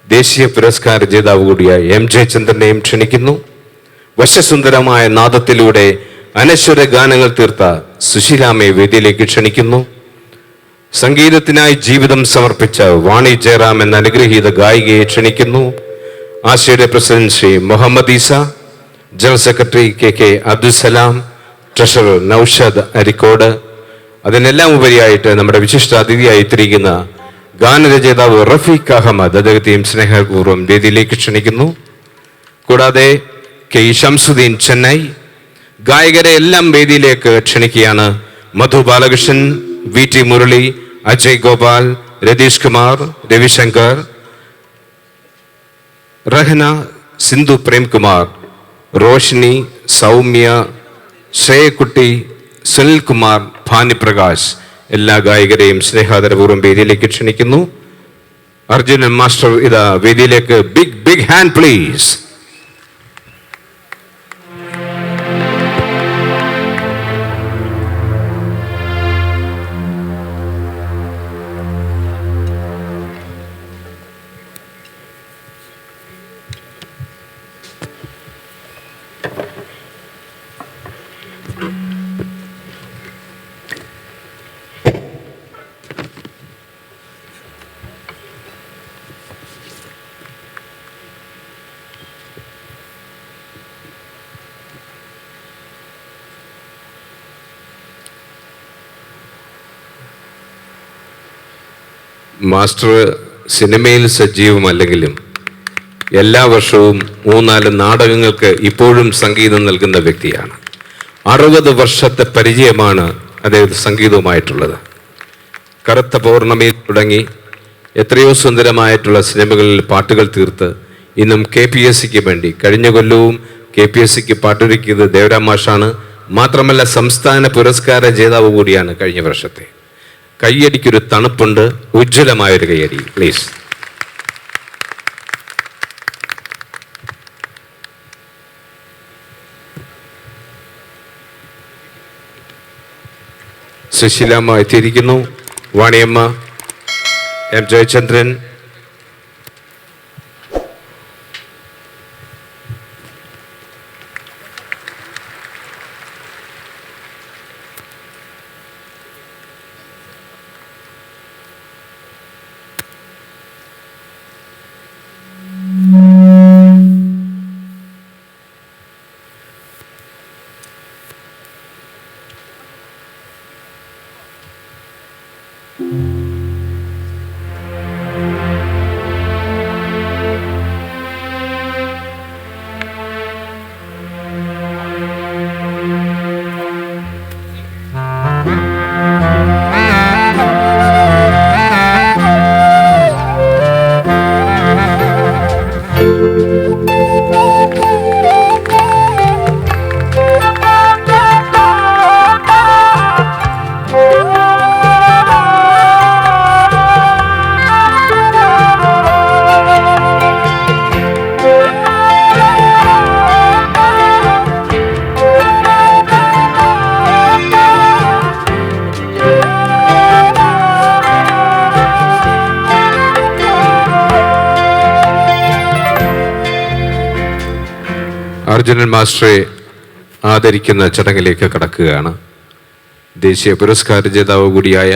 ദേശീയ പുരസ്കാര ജേതാവ് കൂടിയായ M. ജയചന്ദ്രനെയും ക്ഷണിക്കുന്നു. വശ്യസുന്ദരമായ നാദത്തിലൂടെ അനശ്വര ഗാനങ്ങൾ തീർത്ത സുശീലാമ്മയെ വേദിയിലേക്ക് ക്ഷണിക്കുന്നു. സംഗീതത്തിനായി ജീവിതം സമർപ്പിച്ച വാണി ജയറാം എന്ന അനുഗ്രഹീത ഗായികയെ ക്ഷണിക്കുന്നു. ആശയുടെ president Shri Muhammad Eesa, general secretary KK Abdussalam, treasurer Noushad Areekode, അതിനെല്ലാം ഉപരിയായിട്ട് നമ്മുടെ വിശിഷ്ട അതിഥിയായി എത്തിയിരിക്കുന്ന ഗാനരചയിതാവ് റഫീഖ് അഹമ്മദ്, അദ്ദേഹത്തെയും സ്നേഹപൂർവ്വം വേദിയിലേക്ക് ക്ഷണിക്കുന്നു. കൂടാതെ K. ഷംസുദ്ദീൻ ചെന്നൈ, ഗായകരെ എല്ലാം വേദിയിലേക്ക് ക്ഷണിക്കുകയാണ്. മധു ബാലകൃഷ്ണൻ, VT മുരളി, അജയ് ഗോപാൽ, രതീഷ് കുമാർ, രവിശങ്കർ, റഹന, സിന്ധു പ്രേംകുമാർ, റോഷിനി, സൗമ്യ, ശ്രേയക്കുട്ടി, സുനിൽ കുമാർ, ഭാനുപ്രകാശ്, എല്ലാ ഗായകരെയും സ്നേഹാദരപൂർവ്വം വേദിയിലേക്ക് ക്ഷണിക്കുന്നു. അർജുനൻ മാസ്റ്റർ ഇതാ വേദിയിലേക്ക്. Big hand please. മാസ്റ്റർ സിനിമയിൽ സജീവമല്ലെങ്കിലും എല്ലാ വർഷവും 3-4 നാടകങ്ങൾക്ക് ഇപ്പോഴും സംഗീതം നൽകുന്ന വ്യക്തിയാണ്. 60 വർഷത്തെ പരിചയമാണ് അദ്ദേഹം സംഗീതവുമായിട്ടുള്ളത്. കറുത്ത പൗർണമി തുടങ്ങി എത്രയോ സുന്ദരമായിട്ടുള്ള സിനിമകളിൽ പാട്ടുകൾ തീർത്ത് ഇന്നും KPSCക്ക് വേണ്ടി, കഴിഞ്ഞ കൊല്ലവും KPSCക്ക് പാട്ടൊരുക്കിയത് ദേവരാം മാഷാണ്. മാത്രമല്ല സംസ്ഥാന പുരസ്കാര ജേതാവ് കൂടിയാണ് കഴിഞ്ഞ വർഷത്തെ. കയ്യടിക്കൊരു തണുപ്പുണ്ട്. ഉജ്ജ്വലമായൊരു കയ്യടി പ്ലീസ്. സുശീലാമ്മ എത്തിയിരിക്കുന്നു. വാണിയമ്മ, M. ജയചന്ദ്രൻ, അർജുനൻ മാസ്റ്ററെ ആദരിക്കുന്ന ചടങ്ങിലേക്ക് കടക്കുകയാണ്. ദേശീയ പുരസ്കാര ജേതാവ് കൂടിയായ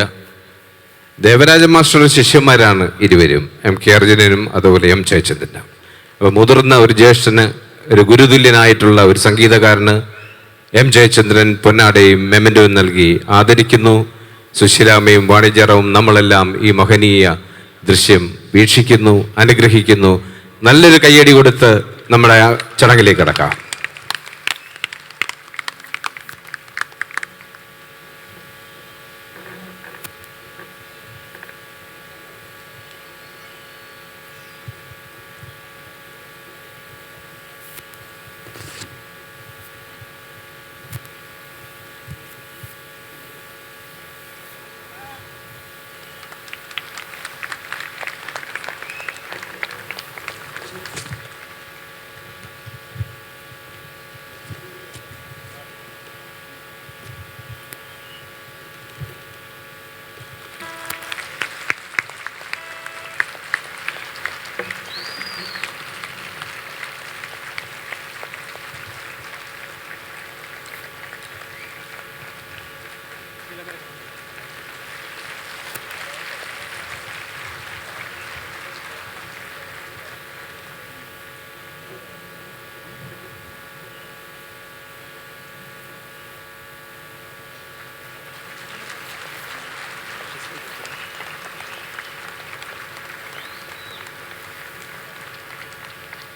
ദേവരാജ മാസ്റ്ററുടെ ശിഷ്യന്മാരാണ് ഇരുവരും, MK അർജുനനും അതുപോലെ M. ജയചന്ദ്രനും. അപ്പോൾ മുതിർന്ന ഒരു ജ്യേഷ്ഠന്, ഒരു ഗുരുതുല്യനായിട്ടുള്ള ഒരു സംഗീതകാരന് M. ജയചന്ദ്രൻ പൊന്നാടയും മെമന്റോയും നൽകി ആദരിക്കുന്നു. സുശീലാമ്മയും വാണിജ്യറവും നമ്മളെല്ലാം ഈ മഹനീയ ദൃശ്യം വീക്ഷിക്കുന്നു, അനുഗ്രഹിക്കുന്നു. നല്ലൊരു കയ്യടി കൊടുത്ത് നമ്മുടെ ആ ചടങ്ങിലേക്ക് കടക്കാം.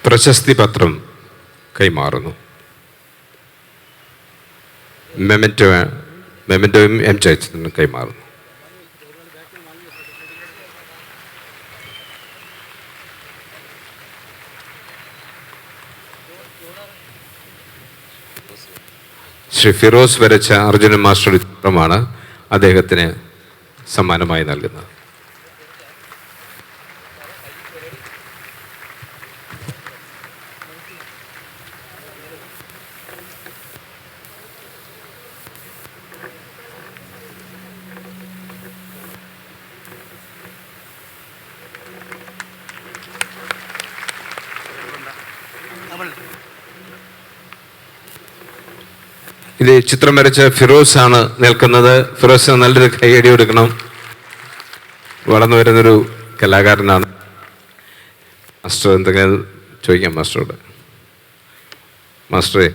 പ്രശസ്തി പത്രം കൈമാറുന്നു. മെമന്റോയും എം ചൈതന്യനും കൈമാറുന്നു. ശ്രീ ഫിറോസ് വരച്ച അർജുനൻ മാസ്റ്ററുടെ ചിത്രമാണ് അദ്ദേഹത്തിന് സമ്മാനമായി നൽകുന്നത്. ഇത് ചിത്രം വരച്ച ഫിറോസ് ആണ് നിൽക്കുന്നത്. ഫിറോസ് നല്ലൊരു കൈയടി കൊടുക്കണം. വളർന്നു വരുന്നൊരു കലാകാരനാണ്. മാസ്റ്റർ എന്തെങ്കിലും ചോദിക്കാം മാസ്റ്ററോട്. മാസ്റ്ററെ,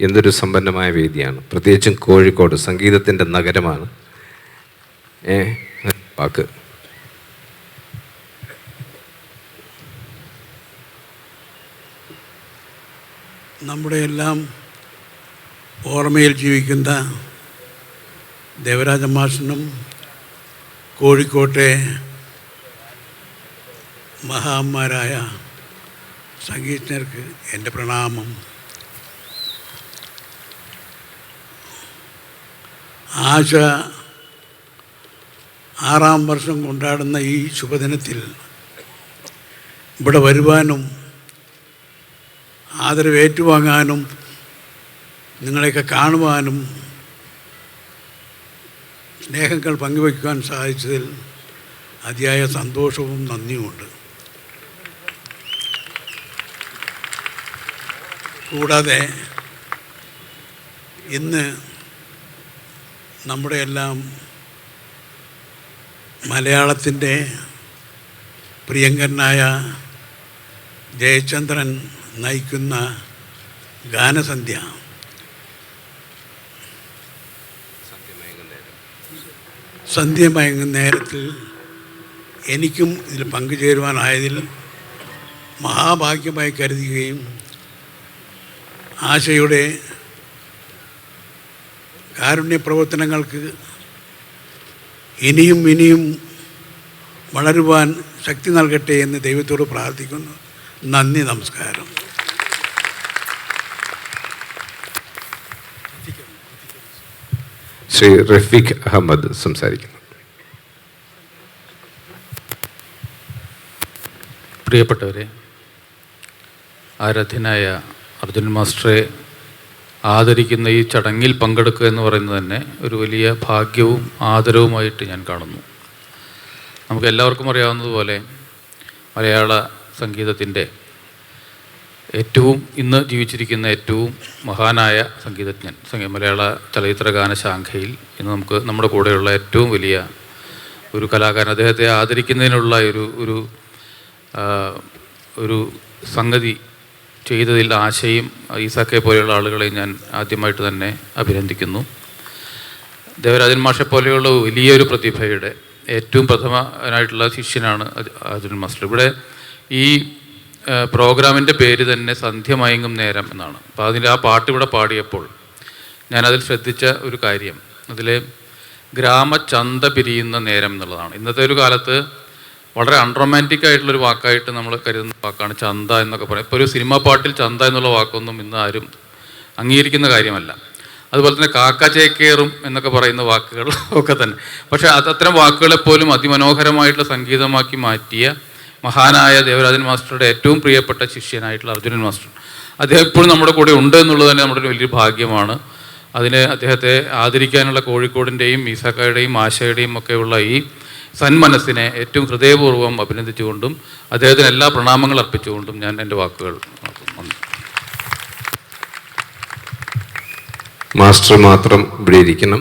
എന്തൊരു സമ്പന്നമായ വേദിയാണ്, പ്രത്യേകിച്ചും കോഴിക്കോട് സംഗീതത്തിൻ്റെ നഗരമാണ്. വാക്ക്. നമ്മുടെ എല്ലാം ഓർമ്മയിൽ ജീവിക്കുന്ന ദേവരാജ മാഷിനും കോഴിക്കോട്ടെ മഹാന്മാരായ സംഗീതജ്ഞർക്ക് എൻ്റെ പ്രണാമം. ആശ 6ാം വർഷം കൊണ്ടാടുന്ന ഈ ശുഭദിനത്തിൽ ഇവിടെ വരുവാനും ആദരവ് ഏറ്റുവാങ്ങാനും നിങ്ങളെയൊക്കെ കാണുവാനും സ്നേഹങ്ങൾ പങ്കുവയ്ക്കുവാൻ സാധിച്ചതിൽ അതിയായ സന്തോഷവും നന്ദിയുമുണ്ട്. കൂടാതെ ഇന്ന് നമ്മുടെ എല്ലാം മലയാളത്തിൻ്റെ പ്രിയങ്കരനായ ജയചന്ദ്രൻ നയിക്കുന്ന ഗാനസന്ധ്യ സന്ധ്യമയങ്ങുന്ന നേരത്തിൽ എനിക്കും ഇതിൽ പങ്കുചേരുവാനായതിൽ മഹാഭാഗ്യമായി കരുതുകയും ആശയുടെ കാരുണ്യ പ്രവർത്തനങ്ങൾക്ക് ഇനിയും ഇനിയും വളരുവാൻ ശക്തി നൽകട്ടെ എന്ന് ദൈവത്തോട് പ്രാർത്ഥിക്കുന്നു. നന്ദി, നമസ്കാരം. ശ്രീ റഫീഖ് അഹമ്മദ് സംസാരിക്കുന്നു. പ്രിയപ്പെട്ടവരെ, ആരാധ്യനായ അർജുൻ മാസ്റ്ററെ ആദരിക്കുന്ന ഈ ചടങ്ങിൽ പങ്കെടുക്കുക എന്ന് പറയുന്നത് തന്നെ ഒരു വലിയ ഭാഗ്യവും ആദരവുമായിട്ട് ഞാൻ കാണുന്നു. നമുക്ക് എല്ലാവർക്കും അറിയാവുന്നതുപോലെ മലയാള സംഗീതത്തിൻ്റെ ഏറ്റവും ഇന്ന് ജീവിച്ചിരിക്കുന്ന ഏറ്റവും മഹാനായ സംഗീതജ്ഞൻ, മലയാള ചലച്ചിത്ര ഗാനശാഖയിൽ ഇന്ന് നമുക്ക് നമ്മുടെ കൂടെയുള്ള ഏറ്റവും വലിയ ഒരു കലാകാരൻ, അദ്ദേഹത്തെ ആദരിക്കുന്നതിനുള്ള ഒരു സംഗതി ചെയ്തതിൽ ആശയും ഈസാക്കെ പോലെയുള്ള ആളുകളെ ഞാൻ ആദ്യമായിട്ട് തന്നെ അഭിനന്ദിക്കുന്നു. ദേവരാജൻ മാഷെ പോലെയുള്ള വലിയൊരു പ്രതിഭയുടെ ഏറ്റവും പ്രഥമനായിട്ടുള്ള ശിഷ്യനാണ് അർജുനൻ മാസ്റ്റർ. ഇവിടെ ഈ പ്രോഗ്രാമിൻ്റെ പേര് തന്നെ സന്ധ്യ മയങ്ങും നേരം എന്നാണ്. അപ്പോൾ അതിൻ്റെ ആ പാട്ട് ഇവിടെ പാടിയപ്പോൾ ഞാനതിൽ ശ്രദ്ധിച്ച ഒരു കാര്യം, അതിൽ ഗ്രാമചന്ത പിരിയുന്ന നേരം എന്നുള്ളതാണ്. ഇന്നത്തെ ഒരു കാലത്ത് വളരെ അൺറൊമാൻറ്റിക് ആയിട്ടുള്ളൊരു വാക്കായിട്ട് നമ്മൾ കരുതുന്ന വാക്കാണ് ചന്ത എന്നൊക്കെ പറയും. ഇപ്പോൾ ഒരു സിനിമാ പാട്ടിൽ ചന്ത എന്നുള്ള വാക്കൊന്നും ഇന്ന് ആരും അംഗീകരിക്കുന്ന കാര്യമല്ല. അതുപോലെ തന്നെ കാക്ക ചേക്കേറും എന്നൊക്കെ പറയുന്ന വാക്കുകൾ ഒക്കെ തന്നെ. പക്ഷേ അത്തരം വാക്കുകളെപ്പോലും അതിമനോഹരമായിട്ടുള്ള സംഗീതമാക്കി മാറ്റിയ മഹാനായ ദേവരാജൻ മാസ്റ്ററുടെ ഏറ്റവും പ്രിയപ്പെട്ട ശിഷ്യനായിട്ടുള്ള അർജുനൻ മാസ്റ്റർ, അദ്ദേഹം എപ്പോഴും നമ്മുടെ കൂടെ ഉണ്ട് എന്നുള്ളത് തന്നെ നമ്മുടെ ഒരു വലിയൊരു ഭാഗ്യമാണ്. അതിന് അദ്ദേഹത്തെ ആദരിക്കാനുള്ള കോഴിക്കോടിൻ്റെയും മീസാക്കായുടെയും ആശയുടെയും ഒക്കെയുള്ള ഈ സന്മനസ്സിനെ ഏറ്റവും ഹൃദയപൂർവ്വം അഭിനന്ദിച്ചുകൊണ്ടും അദ്ദേഹത്തിന് എല്ലാ പ്രണാമങ്ങൾ അർപ്പിച്ചുകൊണ്ടും ഞാൻ എൻ്റെ വാക്കുകൾ നന്ദി. മാസ്റ്റർ മാത്രം ഇവിടെ ഇരിക്കണം,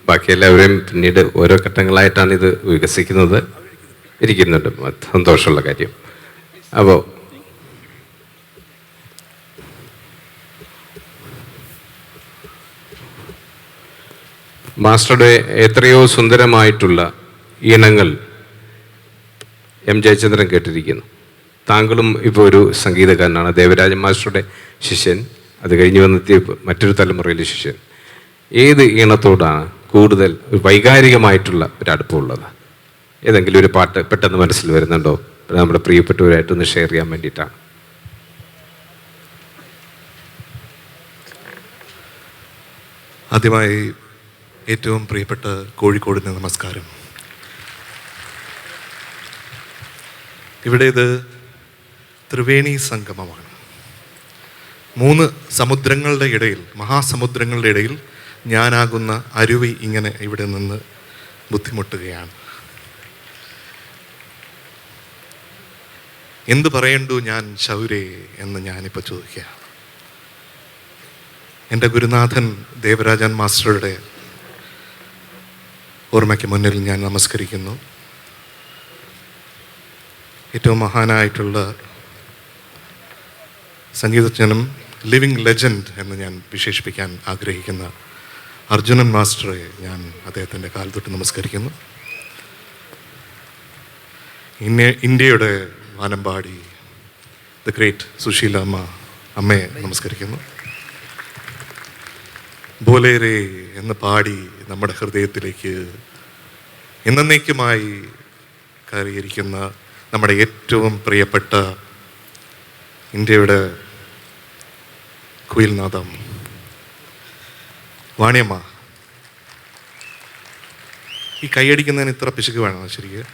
ബാക്കി എല്ലാവരെയും പിന്നീട് ഓരോ ഘട്ടങ്ങളായിട്ടാണ് ഇത് വികസിക്കുന്നത്. ഇരിക്കുന്നുണ്ട്, സന്തോഷമുള്ള കാര്യം. അപ്പോൾ മാസ്റ്ററുടെ എത്രയോ സുന്ദരമായിട്ടുള്ള ഈണങ്ങൾ എം ജയചന്ദ്രൻ കേട്ടിരിക്കുന്നു. താങ്കളും ഇപ്പോൾ ഒരു സംഗീതകാരനാണ്, ദേവരാജൻ മാസ്റ്ററുടെ ശിഷ്യൻ, അത് കഴിഞ്ഞ് വന്നെത്തിയ മറ്റൊരു തലമുറയിലെ ശിഷ്യൻ. ഏത് ഈണത്തോടാണ് കൂടുതൽ വൈകാരികമായിട്ടുള്ള ഒരു അടുപ്പമുള്ളത്? ഏതെങ്കിലും ഒരു പാട്ട് പെട്ടെന്ന് മനസ്സിൽ വരുന്നുണ്ടോ? നമ്മുടെ പ്രിയപ്പെട്ടവരായിട്ടൊന്ന് ഷെയർ ചെയ്യാൻ വേണ്ടിയിട്ടാണ്. ആദ്യമായി ഏറ്റവും പ്രിയപ്പെട്ട കോഴിക്കോടിന് നമസ്കാരം. ഇവിടെ ഇത് ത്രിവേണി സംഗമമാണ്. 3 സമുദ്രങ്ങളുടെ ഇടയിൽ, മഹാസമുദ്രങ്ങളുടെ ഇടയിൽ ഞാനാകുന്ന അരുവി ഇങ്ങനെ ഇവിടെ നിന്ന് ബുദ്ധിമുട്ടുകയാണ്. എന്തു പറയണ്ടു ഞാൻ ശൗരേ എന്ന് ഞാനിപ്പോൾ ചോദിക്കുക. എൻ്റെ ഗുരുനാഥൻ ദേവരാജൻ മാസ്റ്ററുടെ ഓർമ്മയ്ക്ക് മുന്നിൽ ഞാൻ നമസ്കരിക്കുന്നു. ഏറ്റവും മഹാനായിട്ടുള്ള സംഗീതജ്ഞനും ലിവിങ് ലെജൻഡ് എന്ന് ഞാൻ വിശേഷിപ്പിക്കാൻ ആഗ്രഹിക്കുന്ന അർജുനൻ മാസ്റ്ററെ ഞാൻ അദ്ദേഹത്തിൻ്റെ കാൽ തൊട്ട് നമസ്കരിക്കുന്നു. ഇന്ത്യയുടെ വാനമ്പാടി ദ ഗ്രേറ്റ് സുശീല അമ്മയെ നമസ്കരിക്കുന്നു. ബോലേരെ എന്ന് പാടി നമ്മുടെ ഹൃദയത്തിലേക്ക് എന്നേക്കുമായി കയറിയിരിക്കുന്ന നമ്മുടെ ഏറ്റവും പ്രിയപ്പെട്ട ഇന്ത്യയുടെ കുയിൽനാഥം വാണിയമ്മ. ഈ കൈയടിക്കുന്നതിന് ഇത്ര പിശുക്ക് വേണം ശരിക്കും?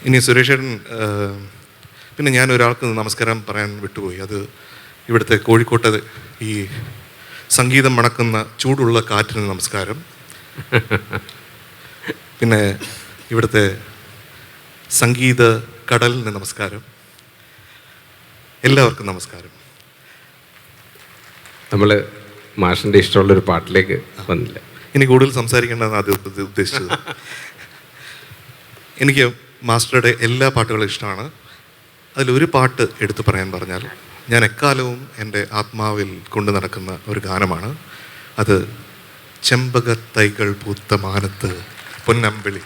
ഇനി സുരേഷേട്ടൻ, പിന്നെ ഞാൻ ഒരാൾക്ക് നമസ്കാരം പറയാൻ വിട്ടുപോയി. അത് ഇവിടുത്തെ കോഴിക്കോട്ടെ ഈ സംഗീതം മണക്കുന്ന ചൂടുള്ള കാറ്റിന് നമസ്കാരം. പിന്നെ ഇവിടുത്തെ സംഗീത കടലിന് നമസ്കാരം. എല്ലാവർക്കും നമസ്കാരം. നമ്മൾ മാഷിൻ്റെ ഇഷ്ടമുള്ളൊരു പാട്ടിലേക്ക് വന്നില്ല. ഇനി കൂടുതൽ സംസാരിക്കേണ്ടതെന്ന് ആദ്യം ഉദ്ദേശിച്ചത്. എനിക്ക് മാസ്റ്ററുടെ എല്ലാ പാട്ടുകളും ഇഷ്ടമാണ്. അതിലൊരു പാട്ട് എടുത്തു പറയാൻ പറഞ്ഞാൽ ഞാൻ എക്കാലവും എൻ്റെ ആത്മാവിൽ കൊണ്ടു നടക്കുന്ന ഒരു ഗാനമാണ്. അത് ചെമ്പകത്തൈകൾ പൂത്ത മാനത്ത് പൊന്നമ്പിളി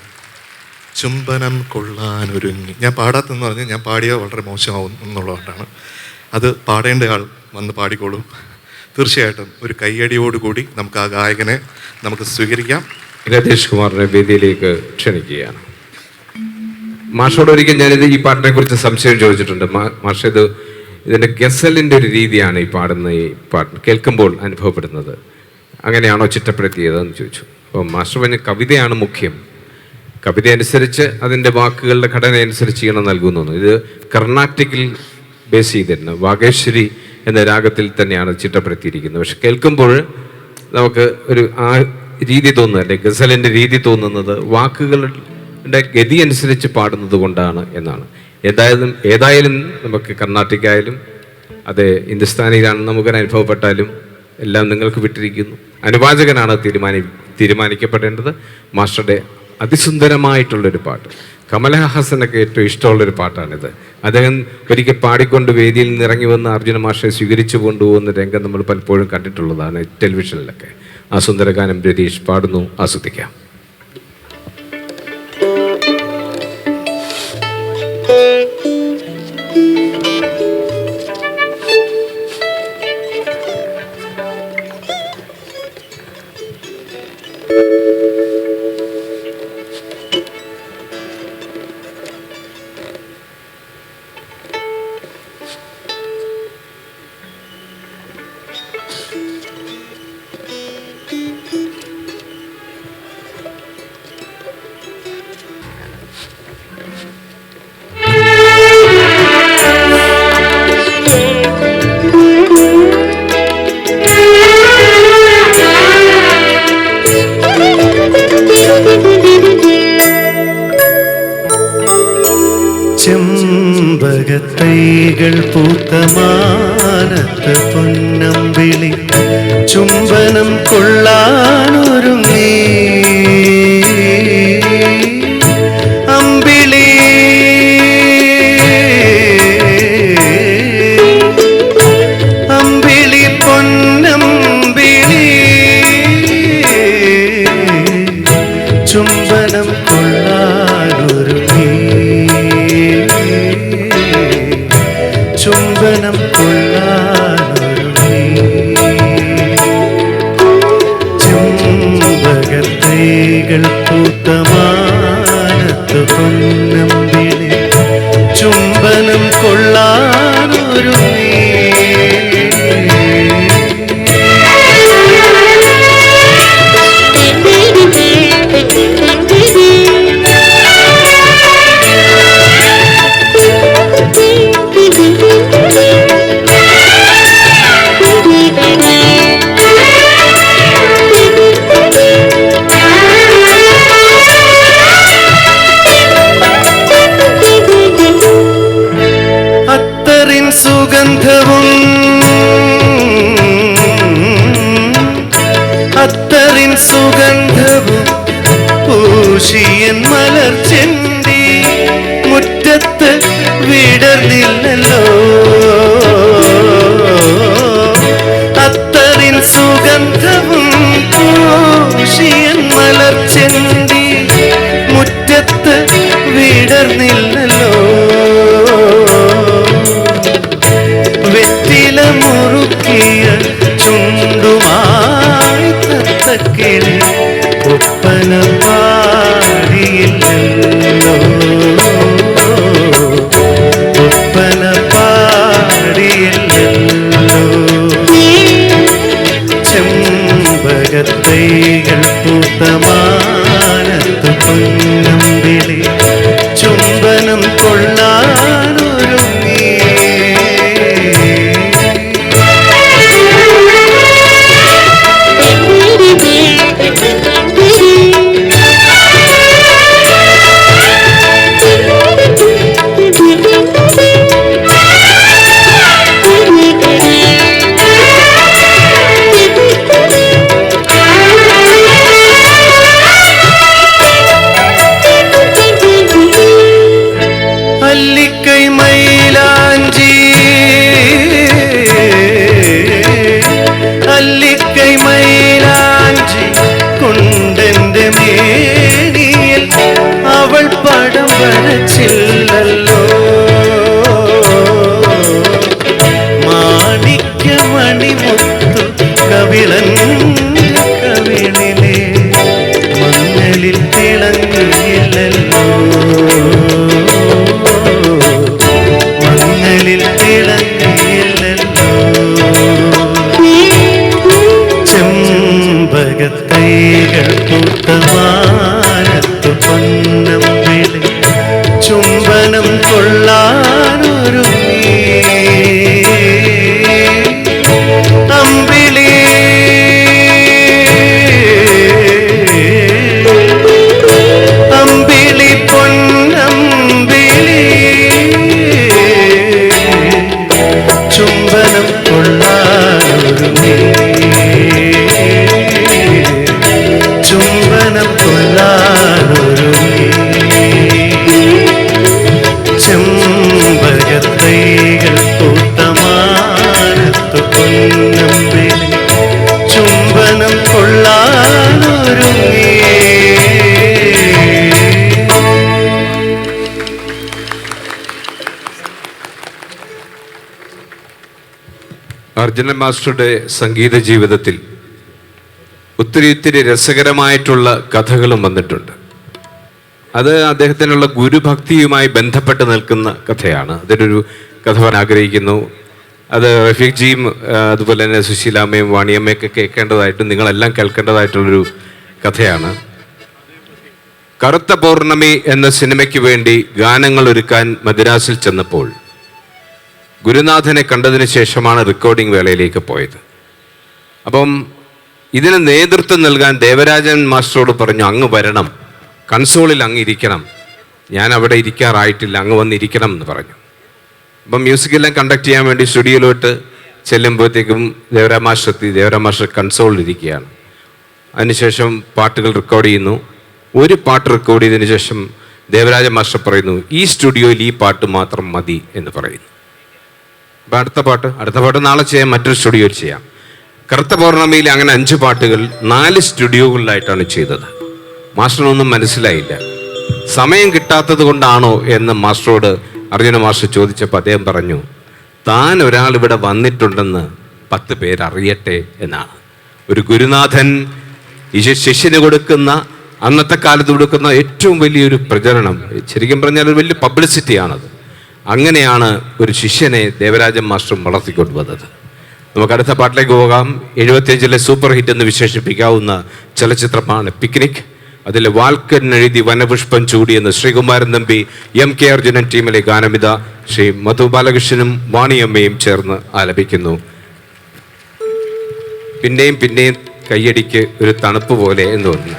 ചുംബനം കൊള്ളാനൊരുങ്ങി. ഞാൻ പാടാത്തെന്ന് പറഞ്ഞാൽ ഞാൻ പാടിയാൽ വളരെ മോശമാവും എന്നുള്ളതുകൊണ്ടാണ്. അത് പാടേണ്ട ആൾ വന്ന് പാടിക്കോളും. തീർച്ചയായിട്ടും ഒരു കയ്യടിയോടുകൂടി നമുക്ക് ആ ഗായകനെ നമുക്ക് സ്വീകരിക്കാം. രതീഷ് കുമാറിനെ വേദിയിലേക്ക് ക്ഷണിക്കുകയാണ്. മാഷോട് ഒരിക്കൽ ഞാനിത് ഈ പാട്ടിനെ കുറിച്ച് സംശയം ചോദിച്ചിട്ടുണ്ട്. മാഷ ഇതിൻ്റെ ഗസലിൻ്റെ ഒരു രീതിയാണ് ഈ പാടുന്ന ഈ പാട്ട് കേൾക്കുമ്പോൾ അനുഭവപ്പെടുന്നത്, അങ്ങനെയാണോ ചിട്ടപ്പെടുത്തിയതെന്ന് ചോദിച്ചു. അപ്പോൾ മാസ്റ്റർ പറഞ്ഞ കവിതയാണ് മുഖ്യം, കവിത അനുസരിച്ച് അതിൻ്റെ വാക്കുകളുടെ ഘടന അനുസരിച്ച് ഈണം നൽകുന്നു. ഇത് കർണാട്ടിക്കിൽ ബേസ് ചെയ്തിരുന്നു, വാഗേശ്വരി എന്ന രാഗത്തിൽ തന്നെയാണ് ചിട്ടപ്പെടുത്തിയിരിക്കുന്നത്. പക്ഷെ കേൾക്കുമ്പോൾ നമുക്ക് ഒരു ആ രീതി തോന്നുന്നത്, അല്ലെ ഗസലിൻ്റെ രീതി തോന്നുന്നത് വാക്കുകളുടെ ഗതി അനുസരിച്ച് പാടുന്നത് കൊണ്ടാണ് എന്നാണ്. ഏതായാലും നമുക്ക് കർണാട്ടിക് ആയാലും അത് ഹിന്ദുസ്ഥാനിയിലാണ് നമുക്ക് അനുഭവപ്പെട്ടാലും എല്ലാം നിങ്ങൾക്ക് വിട്ടിരിക്കുന്നു. അനുവാചകനാണ് തീരുമാനിക്കപ്പെടേണ്ടത്. മാസ്റ്ററുടെ അതിസുന്ദരമായിട്ടുള്ളൊരു പാട്ട് കമലഹാസനൊക്കെ ഏറ്റവും ഇഷ്ടമുള്ളൊരു പാട്ടാണിത്. അദ്ദേഹം ഒരിക്കൽ പാടിക്കൊണ്ട് വേദിയിൽ നിന്ന് ഇറങ്ങി വന്ന് അർജുന മാഷെ സ്വീകരിച്ചു കൊണ്ടുപോകുന്ന രംഗം നമ്മൾ പലപ്പോഴും കണ്ടിട്ടുള്ളതാണ് ടെലിവിഷനിലൊക്കെ. ആ സുന്ദരഗാനം രതീഷ് പാടുന്നു, ആസ്വദിക്കാം. ചെമ്പകത്തൈകൾ പൂത്ത മാനത്ത് പൊന്നമ്പിളി ചുംബനം കൊള്ളാനൊരുങ്ങി അമ്പിളി അമ്പിളി പൊന്നമ്പിളി ചുംബനം കൊള്ളാനൊരുങ്ങി ചുംബനം കൊള്ളാനൊരുങ്ങി ചെമ്പകത്തൈകൾ പൂത്ത മാനത്ത് പൊന്നമ്പിളി ചുംബനം കൊള്ളാനൊരുങ്ങി സുഗന്ധവും അത്തറിൻ സുഗന്ധവും പൂശിയൻ മലർച്ചെണ്ടി മുറ്റത്ത് വിടർന്നില്ലല്ലോ അത്തറിൻ സുഗന്ധവും പൂശിയൻ മലർച്ചെണ്ടി മുറ്റത്ത് വിടർന്നില്ലല്ലോ വെറ്റില മുറുക്കിയ ചുണ്ടുമായി തത്തക്കിളി ഒപ്പന പാടിയില്ലല്ലോ ഒപ്പന പാടിയില്ലല്ലോ ചെമ്പകത്തൈകൾ പൂത്ത മാനത്ത് പൊന്നമ്പിളി ചുംബനം അർജുനൻ മാസ്റ്ററുടെ സംഗീത ജീവിതത്തിൽ ഒത്തിരി രസകരമായിട്ടുള്ള കഥകളും വന്നിട്ടുണ്ട്. അത് അദ്ദേഹത്തിനുള്ള ഗുരുഭക്തിയുമായി ബന്ധപ്പെട്ട് നിൽക്കുന്ന കഥയാണ്. അതിലൊരു കഥ പറയാൻ ആഗ്രഹിക്കുന്നു. അത് റഫീഖ്ജിയും അതുപോലെ തന്നെ സുശീലാമ്മയും വാണിയമ്മയൊക്കെ കേൾക്കേണ്ടതായിട്ടും നിങ്ങളെല്ലാം കേൾക്കേണ്ടതായിട്ടുള്ളൊരു കഥയാണ്. കറുത്ത പൗർണമി എന്ന സിനിമയ്ക്ക് വേണ്ടി ഗാനങ്ങൾ ഒരുക്കാൻ മദ്രാസിൽ ചെന്നപ്പോൾ ഗുരുനാഥനെ കണ്ടതിന് ശേഷമാണ് റെക്കോർഡിംഗ് വേളയിലേക്ക് പോയത്. അപ്പം ഇതിന് നേതൃത്വം നൽകാൻ ദേവരാജൻ മാസ്റ്ററോട് പറഞ്ഞു, അങ്ങ് വരണം, കൺസോളിൽ അങ്ങ് ഇരിക്കണം, ഞാൻ അവിടെ ഇരിക്കാറായിട്ടില്ല, അങ്ങ് വന്നിരിക്കണം എന്ന് പറഞ്ഞു. അപ്പം മ്യൂസിക്കെല്ലാം കണ്ടക്ട് ചെയ്യാൻ വേണ്ടി സ്റ്റുഡിയോയിലോട്ട് ചെല്ലുമ്പോഴത്തേക്കും ദേവരാജ മാസ്റ്റർ കൺസോളിൽ ഇരിക്കുകയാണ്. അതിനുശേഷം പാട്ടുകൾ റെക്കോർഡ് ചെയ്യുന്നു. ഒരു പാട്ട് റെക്കോർഡ് ചെയ്തതിന് ശേഷം ദേവരാജ മാസ്റ്റർ പറയുന്നു, ഈ സ്റ്റുഡിയോയിൽ ഈ പാട്ട് മാത്രം മതി എന്ന് പറയുന്നു. അപ്പം അടുത്ത പാട്ട് നാളെ ചെയ്യാം, മറ്റൊരു സ്റ്റുഡിയോയിൽ ചെയ്യാം. കറുത്ത പൗർണമിയിൽ അങ്ങനെ 5 പാട്ടുകൾ 4 സ്റ്റുഡിയോകളിലായിട്ടാണ് ചെയ്തത്. മാസ്റ്ററിനൊന്നും മനസ്സിലായില്ല. സമയം കിട്ടാത്തത് കൊണ്ടാണോ എന്ന് മാസ്റ്ററോട് അർജുന മാസ്റ്റർ ചോദിച്ചപ്പോൾ അദ്ദേഹം പറഞ്ഞു, താൻ ഒരാൾ ഇവിടെ വന്നിട്ടുണ്ടെന്ന് 10 പേരറിയട്ടെ എന്നാണ്. ഒരു ഗുരുനാഥൻ ശിഷ്യന് കൊടുക്കുന്ന, അന്നത്തെ കാലത്ത് കൊടുക്കുന്ന ഏറ്റവും വലിയൊരു പ്രചരണം, ശരിക്കും പറഞ്ഞാൽ ഒരു വലിയ പബ്ലിസിറ്റിയാണത്. അങ്ങനെയാണ് ഒരു ശിഷ്യനെ ദേവരാജൻ മാസ്റ്റർ വളർത്തിക്കൊണ്ടുവന്നത്. നമുക്ക് അടുത്ത പാട്ടിലേക്ക് പോകാം. 75-ലെ സൂപ്പർ ഹിറ്റ് എന്ന് വിശേഷിപ്പിക്കാവുന്ന ചലച്ചിത്രമാണ് പിക്നിക്. അതിൽ വാൽക്കൻ എഴുതി വനപുഷ്പം ചൂടി എന്ന് ശ്രീകുമാരൻ തമ്പി MK അർജുനൻ ടീമിലെ ഗാനമിത ശ്രീ മധു ബാലകൃഷ്ണനും വാണിയമ്മയും ചേർന്ന് ആലപിക്കുന്നു. പിന്നെയും കയ്യടിക്ക് ഒരു തണുപ്പ് പോലെ എന്ന് തോന്നുന്നു.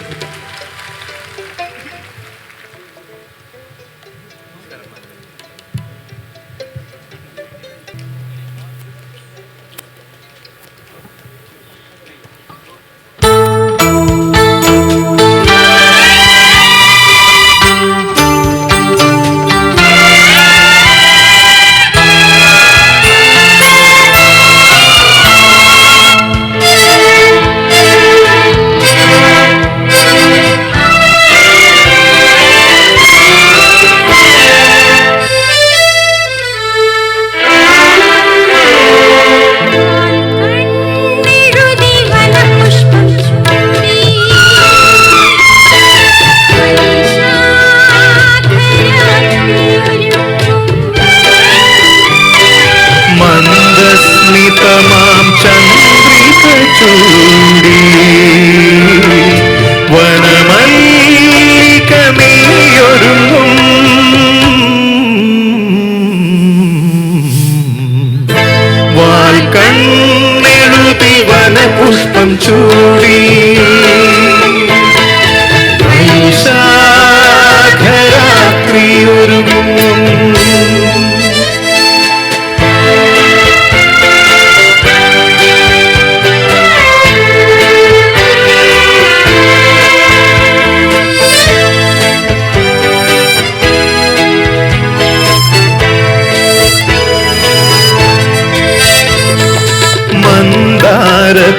മന്ദസ്മിതമാം ചന്ദ്രിക ചൂടി വനമല്ലികമേയൊരുങ്ങും വാൽക്കണ്ണെഴുതി വനപുഷ്പം ചൂടി വൈശാഖരാത്രിയൊരുങ്ങും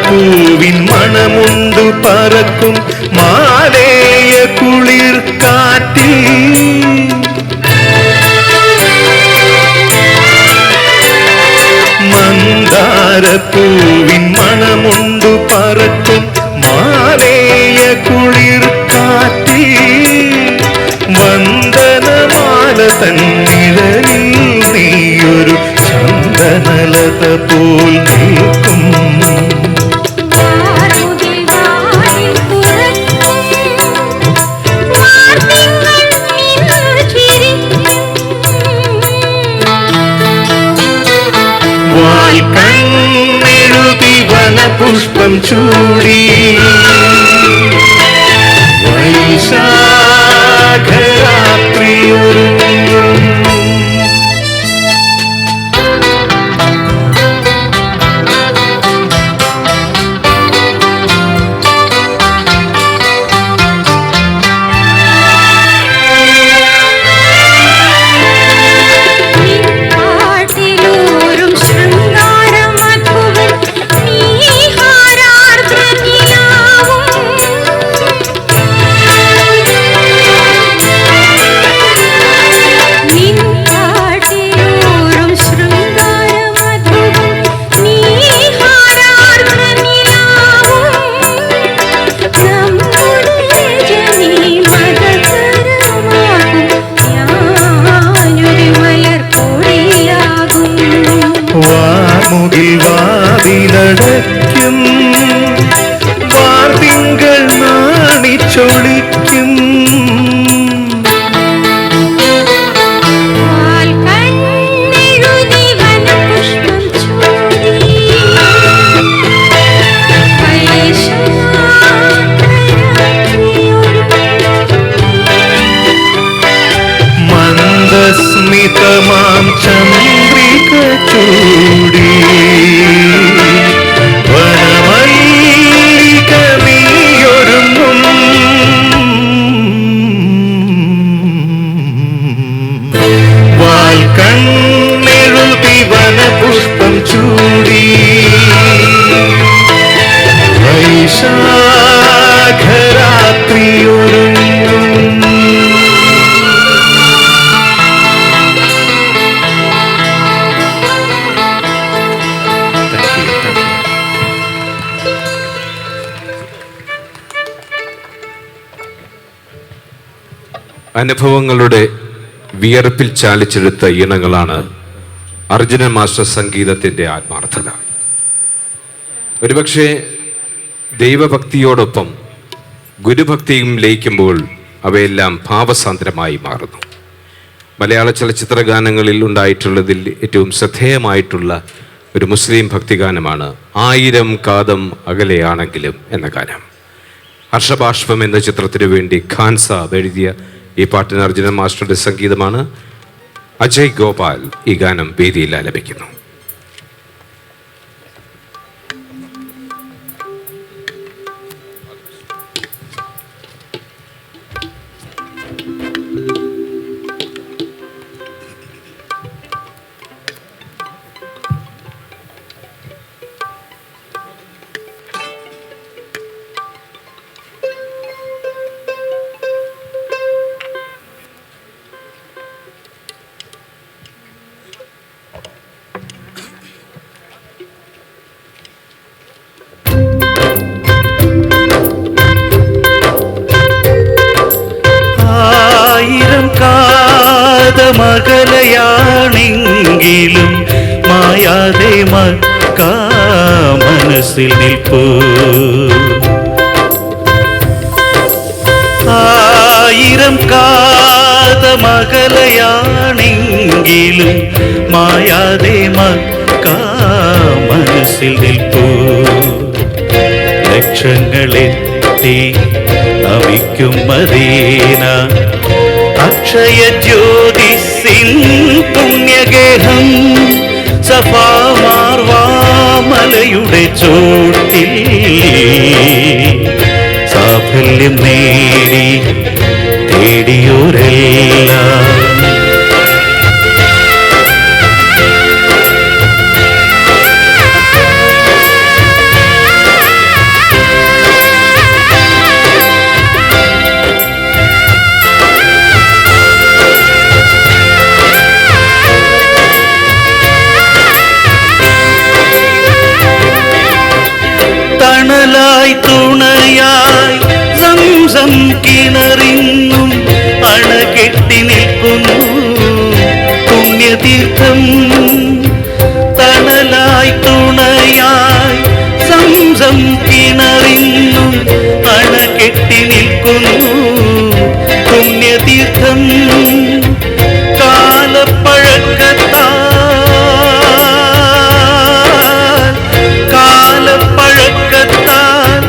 പൂവിൻ മണമുണ്ടു പറക്കും മാലേയ കുളിർ കാറ്റിൽ മന്ദാരപ്പൂവിൻ മണമുണ്ടു പറക്കും മാലേയ കുളിർ കാറ്റിൽ വന്ദനമാല തന്നിഴലിൽ നീയൊരു ചന്ദനലത പോൽ നിൽക്കും വാൽക്കണ്ണെഴുതി വനപുഷ്പം ചൂടി വൈശാഖരാത്രിയൊരുങ്ങും സ്മിതമാം ചന്ദ്രിക ചൂടി വനമല്ലിക നീയൊരുങ്ങും വാൽക്കണ്ണെഴുതി വനപുഷ്പം ചൂടി വൈശാഖരാത്രിയൊരുങ്ങും. അനുഭവങ്ങളുടെ വിയർപ്പിൽ ചാലിച്ചെടുത്ത ഈണങ്ങളാണ് അർജുനൻ മാസ്റ്റർ സംഗീതത്തിൻ്റെ ആത്മാർത്ഥത. ഒരുപക്ഷെ ദൈവഭക്തിയോടൊപ്പം ഗുരുഭക്തിയും ലയിക്കുമ്പോൾ അവയെല്ലാം ഭാവസാന്ദ്രമായി മാറുന്നു. മലയാള ചലച്ചിത്ര ഗാനങ്ങളിൽ ഉണ്ടായിട്ടുള്ളതിൽ ഏറ്റവും ശ്രദ്ധേയമായിട്ടുള്ള ഒരു മുസ്ലിം ഭക്തിഗാനമാണ് 1000 കാതം അകലെയാണെങ്കിലും എന്ന ഗാനം. ഹർഷബാഷ്പം എന്ന ചിത്രത്തിനു വേണ്ടി ഖാൻ സാബ് എഴുതിയ ഈ പാട്ടിന് അർജുനൻ മാസ്റ്ററുടെ സംഗീതമാണ്. അജയ് ഗോപാൽ ഈ ഗാനം വേദിയിൽ ആലപിക്കുന്നു. മകലയാണെങ്കിലും മായാതെ മക്കാ മനസ്സിൽ നിൽപ്പൂ. 1000 കാതമകലയാണെങ്കിലും മായാതെ മക്കാ മനസ്സിൽ നിൽപ്പൂ. ലക്ഷങ്ങളെത്തി നമിക്കും മദീന അക്ഷയ ജ്യോതിസിൻ പുണ്യഗേഹം സഫാ മാർവാമലയുടെ ചോട്ടിൽ സാഫല്യം നേടി തേടിയോരെല്ലാം തണലായി തുണയായി സംസം കിണറിന്നും അണകെട്ടി നിൽക്കുന്നു പുണ്യതീർത്ഥം. തണലായി തുണയായി സംസം കിണറിന്നും അണകെട്ടി നിൽക്കുന്നു പുണ്യതീർത്ഥം. കാലപ്പഴക്കത്താൽ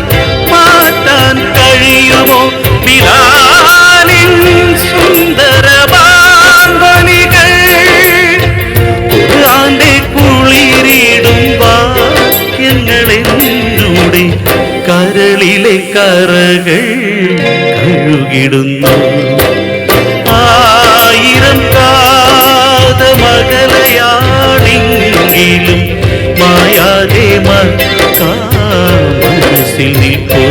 മാറ്റാൻ കഴിയുമോ ബിലാലിൻ സുന്ദരപാങ്കളികൾ? ഖുർആന്റെ കുളിരിടും വാക്യങ്ങളെന്നൂടെ കരളിലെ കറകൾ കഴുകിടുന്നു. 1000 കാതമകലയാണെങ്കിലും മായാതെ മക്കാ മനസ്സിൽ നിൽപ്പൂ.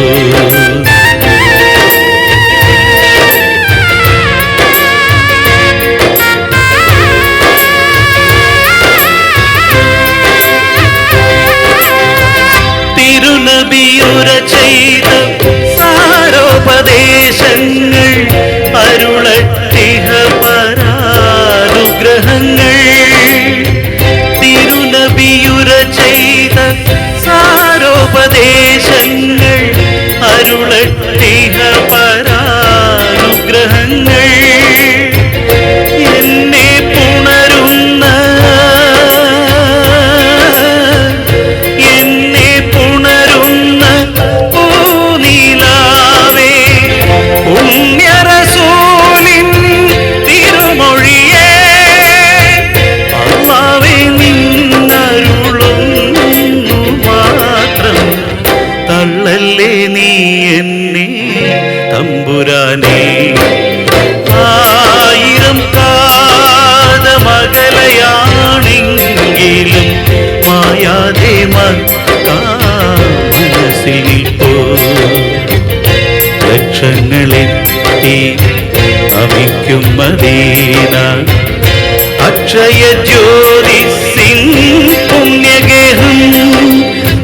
തിരുനബിയുര ചെയ്ത സാരോപദേശങ്ങൾ അരുളട്ടിഹ പരാനുഗ്രഹങ്ങൾ. തിരുനബിയുര ചെയ്ത സാരോപദേശങ്ങൾ അരുളട്ടിഹ പരാനുഗ്രഹങ്ങൾ. എന്നെ പുണരുന്ന പൂനിലാവേ പുണ്യറസൂലിൻ തിരുമൊഴിയേ മദീന അക്ഷയ ജ്യോതിസിൻ പുണ്യഗേഹം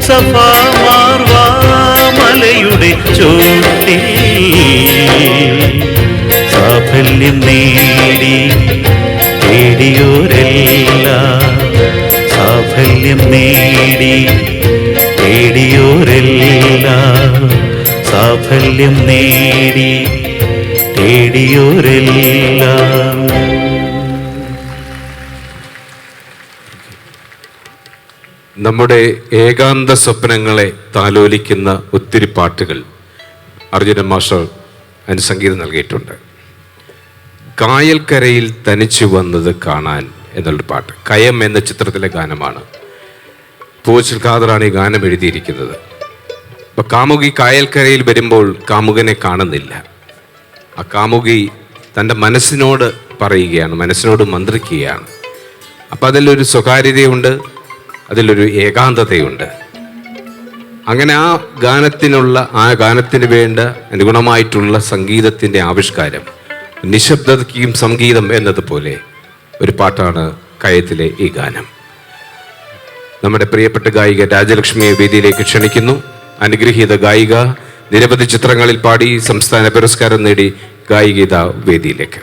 സഫാ മാർവാ മലയുടെ ചോട്ടിൽ സാഫല്യം നേടി തേടിയോരെല്ലാം സാഫല്യം നേടി തേടിയോരെല്ലാം സാഫല്യം നേടി തേടിയോരെല്ലാം. നമ്മുടെ ഏകാന്ത സ്വപ്നങ്ങളെ താലോലിക്കുന്ന ഒത്തിരി പാട്ടുകൾ അർജുനൻ മാസ്റ്റർ അതിന് സംഗീതം നൽകിയിട്ടുണ്ട്. കായൽക്കരയിൽ തനിച്ചു വന്നത് കാണാൻ എന്നുള്ളൊരു പാട്ട് കയം എന്ന ചിത്രത്തിലെ ഗാനമാണ്. പൂച്ചൽ ഖാദറാണ് ഈ ഗാനം എഴുതിയിരിക്കുന്നത്. അപ്പം കാമുകി കായൽക്കരയിൽ വരുമ്പോൾ കാമുകനെ കാണുന്നില്ല. ആ കാമുകി തൻ്റെ മനസ്സിനോട് പറയുകയാണ്, മനസ്സിനോട് മന്ത്രിക്കുകയാണ്. അപ്പം അതിലൊരു സ്വകാര്യതയുണ്ട്, അതിലൊരു ഏകാന്തതയുണ്ട്. അങ്ങനെ ആ ഗാനത്തിന് വേണ്ട അനുഗുണമായിട്ടുള്ള സംഗീതത്തിൻ്റെ ആവിഷ്കാരം, നിശബ്ദതയ്ക്കും സംഗീതം എന്നതുപോലെ ഒരു പാട്ടാണ് കയത്തിലെ ഈ ഗാനം. നമ്മുടെ പ്രിയപ്പെട്ട ഗായിക രാജലക്ഷ്മിയെ വേദിയിലേക്ക് ക്ഷണിക്കുന്നു. അനുഗ്രഹീത ഗായിക, നിരവധി ചിത്രങ്ങളിൽ പാടി സംസ്ഥാന പുരസ്കാരം നേടി ഗായികത വേദിയിലേക്ക്.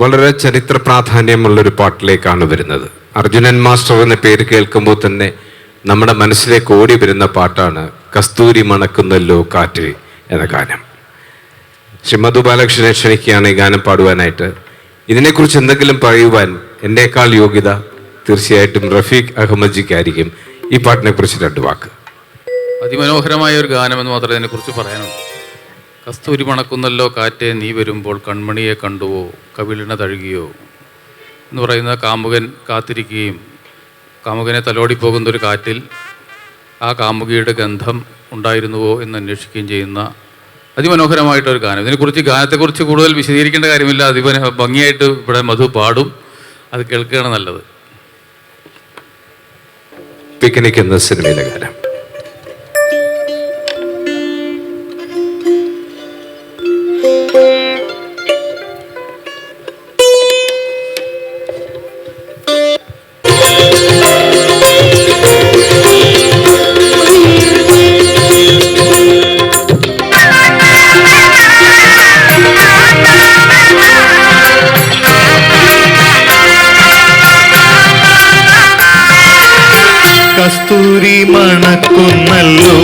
വളരെ ചരിത്ര പ്രാധാന്യമുള്ളൊരു പാട്ടിലേക്കാണ് വരുന്നത്. അർജുനൻ മാസ്റ്റർ എന്ന പേര് കേൾക്കുമ്പോൾ തന്നെ നമ്മുടെ മനസ്സിലേക്ക് ഓടി വരുന്ന പാട്ടാണ് കസ്തൂരി മണക്കുന്നല്ലോ കാറ്റ് എന്ന ഗാനം. ശ്രീ മധു ബാലകൃഷ്ണനെ ക്ഷണിക്കുകയാണ് ഈ ഗാനം പാടുവാനായിട്ട്. ഇതിനെക്കുറിച്ച് എന്തെങ്കിലും പറയുവാൻ എന്നേക്കാൾ യോഗ്യത തീർച്ചയായിട്ടും റഫീഖ് അഹമ്മദ്ജിക്കായിരിക്കും. ഈ പാട്ടിനെ കുറിച്ച് 2 വാക്ക്. അതിമനോഹരമായ ഒരു ഗാനമെന്ന് മാത്രമേ ഇതിനെക്കുറിച്ച് പറയാനുള്ളൂ. കസ്തൂരി മണക്കുന്നല്ലോ കാറ്റേ നീ വരുമ്പോൾ കൺമണിയെ കണ്ടുവോ കവിളിണ തഴുകിയോ എന്ന് പറയുന്ന കാമുകൻ കാത്തിരിക്കുകയും കാമുകനെ തലോടിപ്പോകുന്നൊരു കാറ്റിൽ ആ കാമുകിയുടെ ഗന്ധം ഉണ്ടായിരുന്നുവോ എന്ന് അന്വേഷിക്കുകയും ചെയ്യുന്ന അതിമനോഹരമായിട്ടൊരു ഗാനം. ഇതിനെക്കുറിച്ച് ഗാനത്തെക്കുറിച്ച് കൂടുതൽ വിശദീകരിക്കേണ്ട കാര്യമില്ല. ഭംഗിയായിട്ട് ഇവിടെ മധു പാടും. അത് കേൾക്കുകയാണ് നല്ലത്. പിക്നിക് എന്ന സിനിമയിലെ ഗാനം. കസ്തൂരി മണക്കുന്നല്ലോ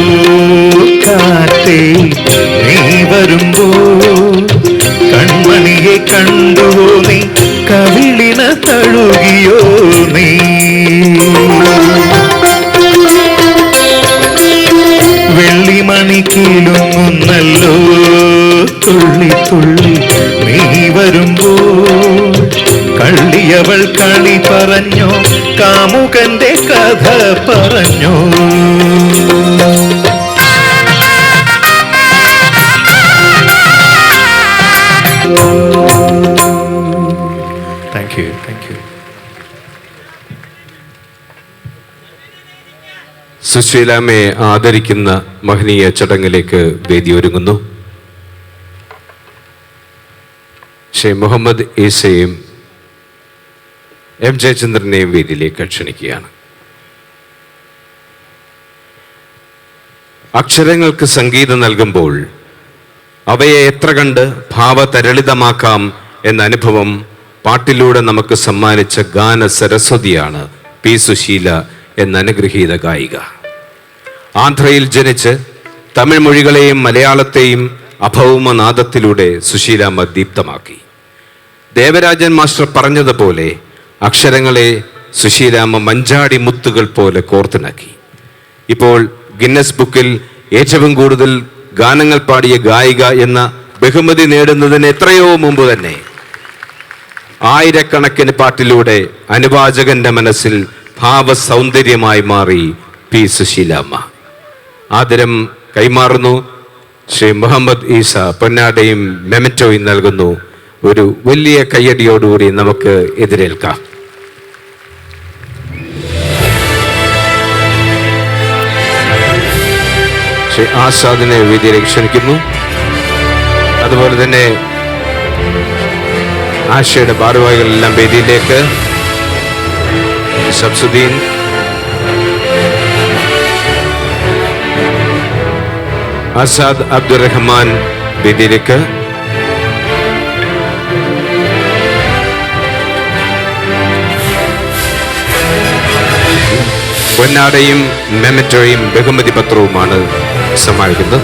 കാറ്റേ നീ വരുമ്പോ കൺമണിയെ കണ്ടുവോ നീ കവിളിന തഴുകിയോ നീ വെള്ളിമണി കീഴുന്നല്ലോ തുള്ളി തുള്ളി നീ വരുമ്പോ കള്ളിയവൾ കളി പറഞ്ഞോ കാമുകന്റെ കഥ പറഞ്ഞോ. Thank you. സുശീലാമ്മയെ ആദരിക്കുന്ന മഹനീയ ചടങ്ങിലേക്ക് വേദി ഒരുങ്ങുന്നു. ശ്രീ മുഹമ്മദ് ഈസയും എം ജയചന്ദ്രനെയും വേദിയിലേക്ക് ക്ഷണിക്കുകയാണ്. അക്ഷരങ്ങൾക്ക് സംഗീതം നൽകുമ്പോൾ അവയെ എത്ര കണ്ട് ഭാവതരളിതമാക്കാം എന്ന അനുഭവം പാട്ടിലൂടെ നമുക്ക് സമ്മാനിച്ച ഗാന സരസ്വതിയാണ് പി സുശീല എന്ന അനുഗ്രഹീത ഗായിക. ആന്ധ്രയിൽ ജനിച്ച് തമിഴ് മൊഴികളെയും മലയാളത്തെയും അഭൗമനാദത്തിലൂടെ സുശീലാമ്മ ദീപ്തമാക്കി. ദേവരാജൻ മാസ്റ്റർ പറഞ്ഞതുപോലെ അക്ഷരങ്ങളെ സുശീലാമ്മ മഞ്ചാടി മുത്തുകൾ പോലെ കോർത്തിണക്കി. ഇപ്പോൾ ഗിന്നസ് ബുക്കിൽ ഏറ്റവും കൂടുതൽ ഗാനങ്ങൾ പാടിയ ഗായിക എന്ന ബഹുമതി നേടുന്നതിന് എത്രയോ മുമ്പ് തന്നെ ആയിരക്കണക്കിന് പാട്ടിലൂടെ അനുവാചകന്റെ മനസ്സിൽ ഭാവസൗന്ദര്യമായി മാറി പി സുശീലാമ്മ. ആദരം കൈമാറുന്നു. ശ്രീ മുഹമ്മദ് ഈസ പൊന്നാടയും മെമന്റോയും നൽകുന്നു. ഒരു വലിയ കയ്യടിയോടുകൂടി നമുക്ക് എതിരേൽക്കാം. ശ്രീ ആസാദിനെ വേദിയിലേക്ക് ക്ഷണിക്കുന്നു. അതുപോലെ തന്നെ ആശയുടെ ഭാരവാഹികളെല്ലാം വേദിയിലേക്ക്. ശംസുദ്ദീൻ, ആസാദ് അബ്ദുറഹ്മാൻ വേദിയിലേക്ക്. പൊന്നാടയും മെമന്റോയും ബഹുമതി പത്രവുമാണ് സമ്മാനിക്കുന്നത്.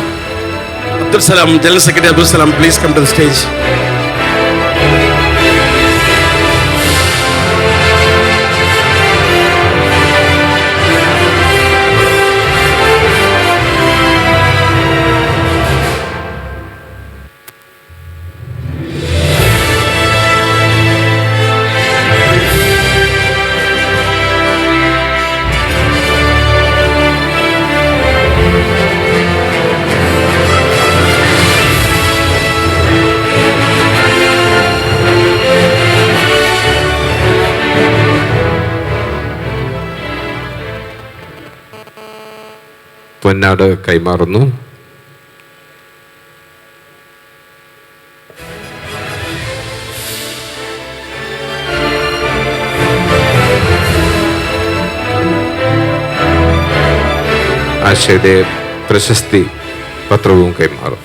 Abdul Salam, general secretary Abdul Salam, please come to the stage. പൊന്നാട് കൈമാറുന്നു. ആശയുടെ പ്രശസ്തി പത്രവും കൈമാറും.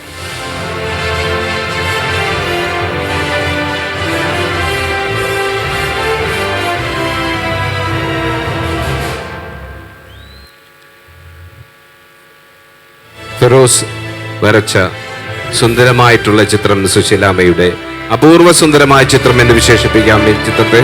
ഫിറോസ് വരച്ച സുന്ദരമായിട്ടുള്ള ചിത്രം സുശീലാമ്മയുടെ അപൂർവ സുന്ദരമായ ചിത്രം എന്ന് വിശേഷിപ്പിക്കാം ഈ ചിത്രത്തെ.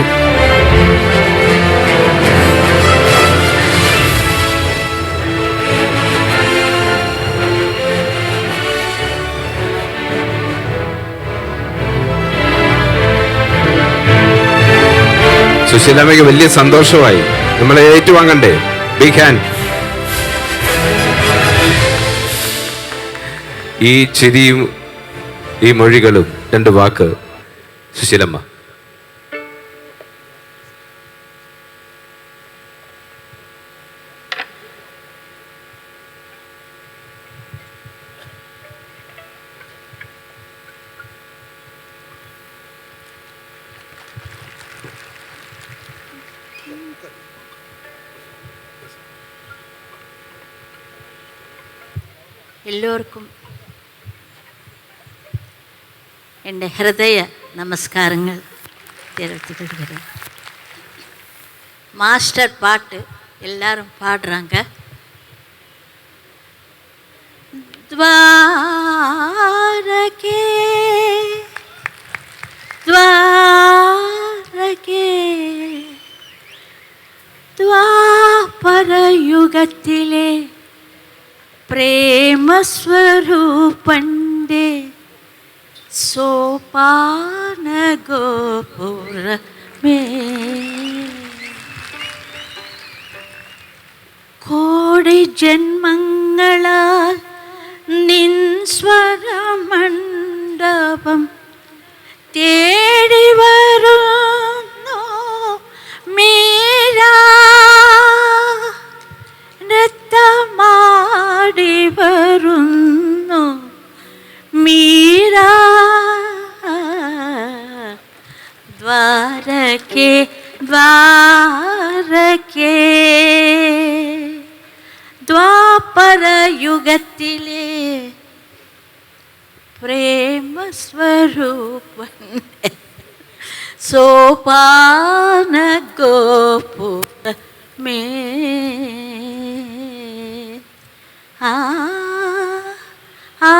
സുശീലാമ്മയ്ക്ക് വലിയ സന്തോഷമായി. നമ്മളെ ഏറ്റുവാങ്ങണ്ടേ? Big hand. ഈ ചിരിയും ഈ മൊഴികളും 2 വാക്ക് സുശീലമ്മ. എല്ലോർക്കും എൻ്റെ ഹൃദയ നമസ്കാരങ്ങൾ தெரிவித்துக்கொள்கிறேன். மாஸ்டர் பாட்டு எல்லாரும் பாடுறாங்க. द्वारके द्वारके द्वापरयुगத்திலே പ്രേമസ്വരൂപണ്ടേ സോപാന ഗോപുരമേ കോടി ജന്മങ്ങളാൽ നിൻ സ്വരമണ്ഡപം തേടി വരുന്നു മീരാ നൃത്തമാടി വരുന്നു മീരാ ദ്വാരകേ ദ്വാരകേ ദ്വാപരയുഗത്തിലെ പ്രേമസ്വരൂപൻ സോപാന ഗോപുരമേ ആ ആ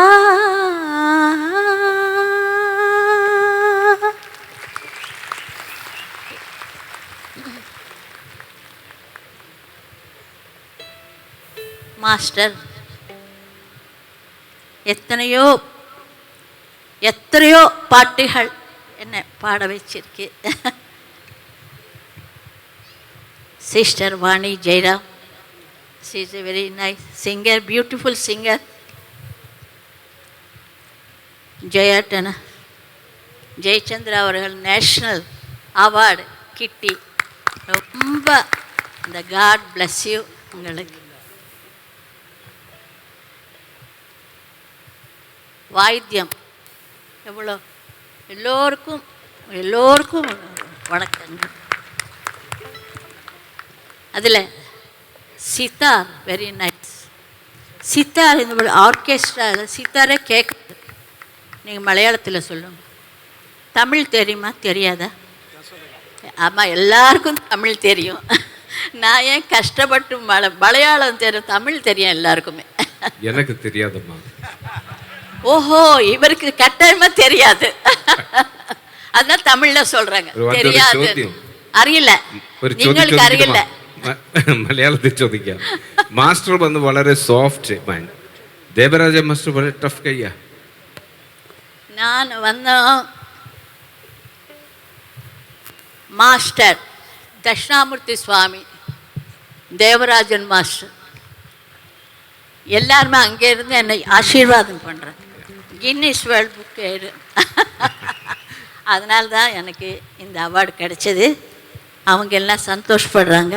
மாஸ்டர் எத்தனையோ பாட்டுகள் என்னை பாட வச்சிருக்கு. Sister Vani Jayaram, she is a very nice singer, beautiful singer. ஜெயட்டன ஜெயச்சந்திரா அவர்கள் நேஷ்னல் அவார்டு கிட்டி. ரொம்ப இந்த காட் பிளஸ் யூ. உங்களுக்கு வாத்தியம் எவ்வளோ எல்லோருக்கும் வணக்கங்கள். அதில் சித்தார் வெரி நைஸ். சித்தார் இந்த ஆர்கெஸ்ட்ராவில் சித்தாரே கேட்குது. நீங்கள் மலையாளத்தில் சொல்லுங்க. தமிழ் தெரியுமா தெரியாதா? ஆமாம், எல்லாருக்கும் தமிழ் தெரியும். நான் ஏன் கஷ்டப்பட்டு மலையாளம் தெரியும், தமிழ் தெரியும் எல்லாருக்குமே. எனக்கு தெரியாதம்மா. ஓஹோ, இவருக்கு கட்டாயமா தெரியாது. அதான் தமிழ்ல சொல்றாங்க தெரியாது. അറിയില്ല, നിങ്ങൾക്ക് അറിയില്ല. മലയാളത്തിൽ ചോദിക്കാം. മാസ്റ്റർ വന്ന് വളരെ സോഫ്റ്റ് മാൻ. ദേവരാജ മാസ്റ്റർ വളരെ ടഫ് കയ്യാ. ഞാൻ വന്ന മാസ്റ്റർ தட்சிணாமூர்த்தி சுவாமி, தேவராஜன் மாஸ்டர் எல்லாருமே அங்கே இருந்து என்னை ஆசீர்வாதம் பண்ணுறேன். கின்னஸ் வேர்ல்ட் புக் ஏடு. அதனால தான் எனக்கு இந்த அவார்டு கிடைச்சது. அவங்க எல்லாம் സന്തോഷപ്പെടുறாங்க.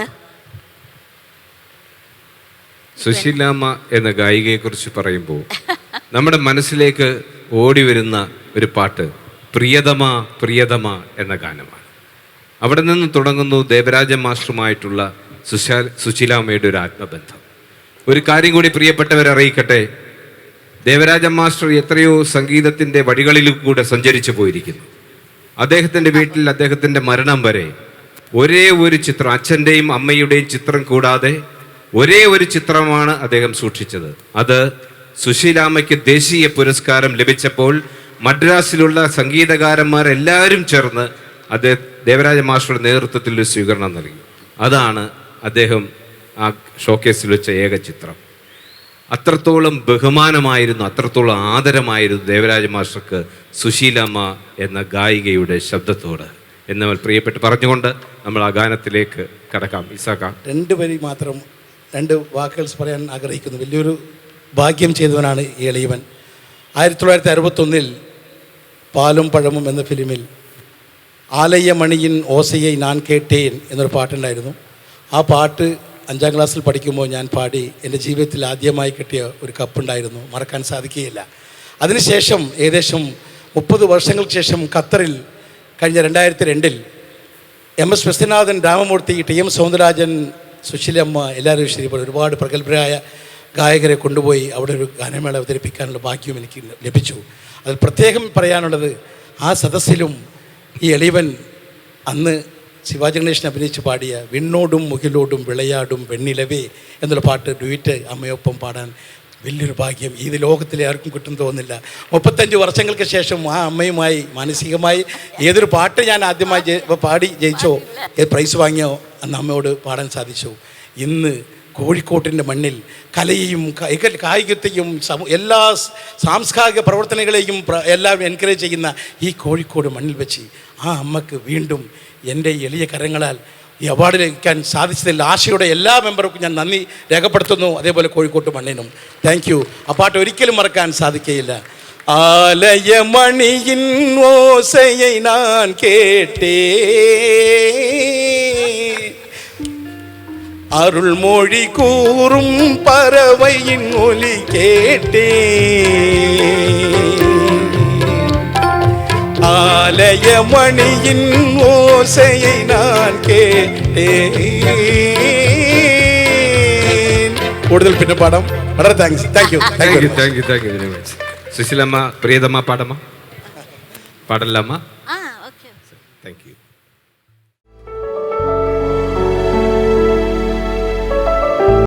സുശീലാമ്മ എന്ന ഗായികയെക്കുറിച്ച് പറയുമ്പോൾ നമ്മുടെ മനസ്സിലേക്ക് ഓടി വരുന്ന ഒരു പാട്ട് പ്രിയതമ പ്രിയതമ എന്ന ഗാനമാണ്. അവിടെ നിന്ന് തുടങ്ങുന്നു ദേവരാജ മാസ്റ്ററുമായിട്ടുള്ള സുശീലാമ്മയുടെ ഒരു ആത്മബന്ധം. ഒരു കാര്യം കൂടി പ്രിയപ്പെട്ടവരെ അറിയിക്കട്ടെ, ദേവരാജ മാസ്റ്റർ എത്രയോ സംഗീതത്തിൻ്റെ വഴികളിൽ കൂടെ സഞ്ചരിച്ചു പോയിരിക്കുന്നു. അദ്ദേഹത്തിൻ്റെ വീട്ടിൽ അദ്ദേഹത്തിൻ്റെ മരണം വരെ ഒരേ ഒരു ചിത്രം, അച്ഛൻ്റെയും അമ്മയുടെയും ചിത്രം കൂടാതെ ഒരേ ഒരു ചിത്രമാണ് അദ്ദേഹം സൂക്ഷിച്ചത്. അത് സുശീലാമ്മയ്ക്ക് ദേശീയ പുരസ്കാരം ലഭിച്ചപ്പോൾ മദ്രാസിലുള്ള സംഗീതകാരന്മാരെല്ലാവരും ചേർന്ന് അദ്ദേഹം ദേവരാജ മാസ്റ്ററുടെ നേതൃത്വത്തിൽ ഒരു സ്വീകരണം നൽകി. അതാണ് അദ്ദേഹം ആ ഷോക്കേസിൽ വെച്ച ഏക ചിത്രം. അത്രത്തോളം ബഹുമാനമായിരുന്നു, അത്രത്തോളം ആദരമായിരുന്നു ദേവരാജ മാസ്റ്റർക്ക് സുശീലാമ്മ എന്ന ഗായികയുടെ ശബ്ദത്തോട് എന്നവർ പ്രിയപ്പെട്ട് പറഞ്ഞുകൊണ്ട് നമ്മൾ ആ ഗാനത്തിലേക്ക് കടക്കാം. ഇസാക്ക, 2 വരി മാത്രം 2 വാക്കുകൾ പറയാൻ ആഗ്രഹിക്കുന്നു. വലിയൊരു ഭാഗ്യം ചെയ്തവനാണ് ഈ എളിയവൻ. 1961 പാലും പഴമും എന്ന ഫിലിമിൽ ആലയ മണിയിൻ ഓസയെ ഞാൻ കേട്ടേൻ എന്നൊരു പാട്ടുണ്ടായിരുന്നു. ആ പാട്ട് 5ാം ക്ലാസ്സിൽ പഠിക്കുമ്പോൾ ഞാൻ പാടി എൻ്റെ ജീവിതത്തിൽ ആദ്യമായി കിട്ടിയ ഒരു കപ്പുണ്ടായിരുന്നു, മറക്കാൻ സാധിക്കുകയില്ല. അതിനുശേഷം ഏകദേശം 30 വർഷങ്ങൾക്ക് ശേഷം ഖത്തറിൽ കഴിഞ്ഞ 2002 MS വിശ്വനാഥൻ, രാമമൂർത്തി, TM സൗന്ദരരാജൻ, സുശീലമ്മ, എല്ലാവരും ശരി ഒരുപാട് പ്രഗത്ഭരായ ഗായകരെ കൊണ്ടുപോയി അവിടെ ഒരു ഗാനമേള അവതരിപ്പിക്കാനുള്ള ഭാഗ്യം എനിക്ക് ലഭിച്ചു. അതിൽ പ്രത്യേകം പറയാനുള്ളത്, ആ സദസ്സിലും ഈ എളിയവൻ അന്ന് ശിവാജി ഗണേശൻ അഭിനയിച്ച് പാടിയ വിണ്ണോടും മുകിലോടും വിളയാടും വെണ്ണിലവേ എന്നുള്ള പാട്ട് ഡ്യൂറ്റ് അമ്മയൊപ്പം പാടാൻ വലിയൊരു ഭാഗ്യം ഇത് ലോകത്തിലെ ആർക്കും കിട്ടും തോന്നില്ല. 35 വർഷങ്ങൾക്ക് ശേഷം ആ അമ്മയുമായി മാനസികമായി ഏതൊരു പാട്ട് ഞാൻ ആദ്യമായി പാടി ജയിച്ചോ, പ്രൈസ് വാങ്ങിയോ, അന്ന് അമ്മയോട് പാടാൻ സാധിച്ചു. ഇന്ന് കോഴിക്കോട്ടിൻ്റെ മണ്ണിൽ കലയെയും കായികത്തെയും എല്ലാ സാംസ്കാരിക പ്രവർത്തനങ്ങളെയും എല്ലാം എൻകറേജ് ചെയ്യുന്ന ഈ കോഴിക്കോട് മണ്ണിൽ വെച്ച് ആ അമ്മക്ക് വീണ്ടും എൻ്റെ എളിയ കരങ്ങളാൽ ഈ അവാർഡ് ലഭിക്കാൻ സാധിച്ചതിൽ ആശയുടെ എല്ലാ മെമ്പർക്കും ഞാൻ നന്ദി രേഖപ്പെടുത്തുന്നു. അതേപോലെ കോഴിക്കോട്ട് മണ്ണിനും താങ്ക് യു. ആ പാട്ട് ഒരിക്കലും മറക്കാൻ സാധിക്കുകയില്ല. ആലയമണിയിൻ ഓസയെ ഞാൻ കേട്ടേ, அருள்மொழி கூறும் பறவையின் ஒலி கேட்டே, ஆலய மணியின் ஓசையை நான் கேட்டேன். കൂടുതൽ പിന്നെ പാടാം. വളരെ താങ്ക്സ്. Thank you. സുശീലമ്മ, പ്രിയതമ്മ പാടമ്മ, പാടല്ലമ്മ. Okay. Thank U.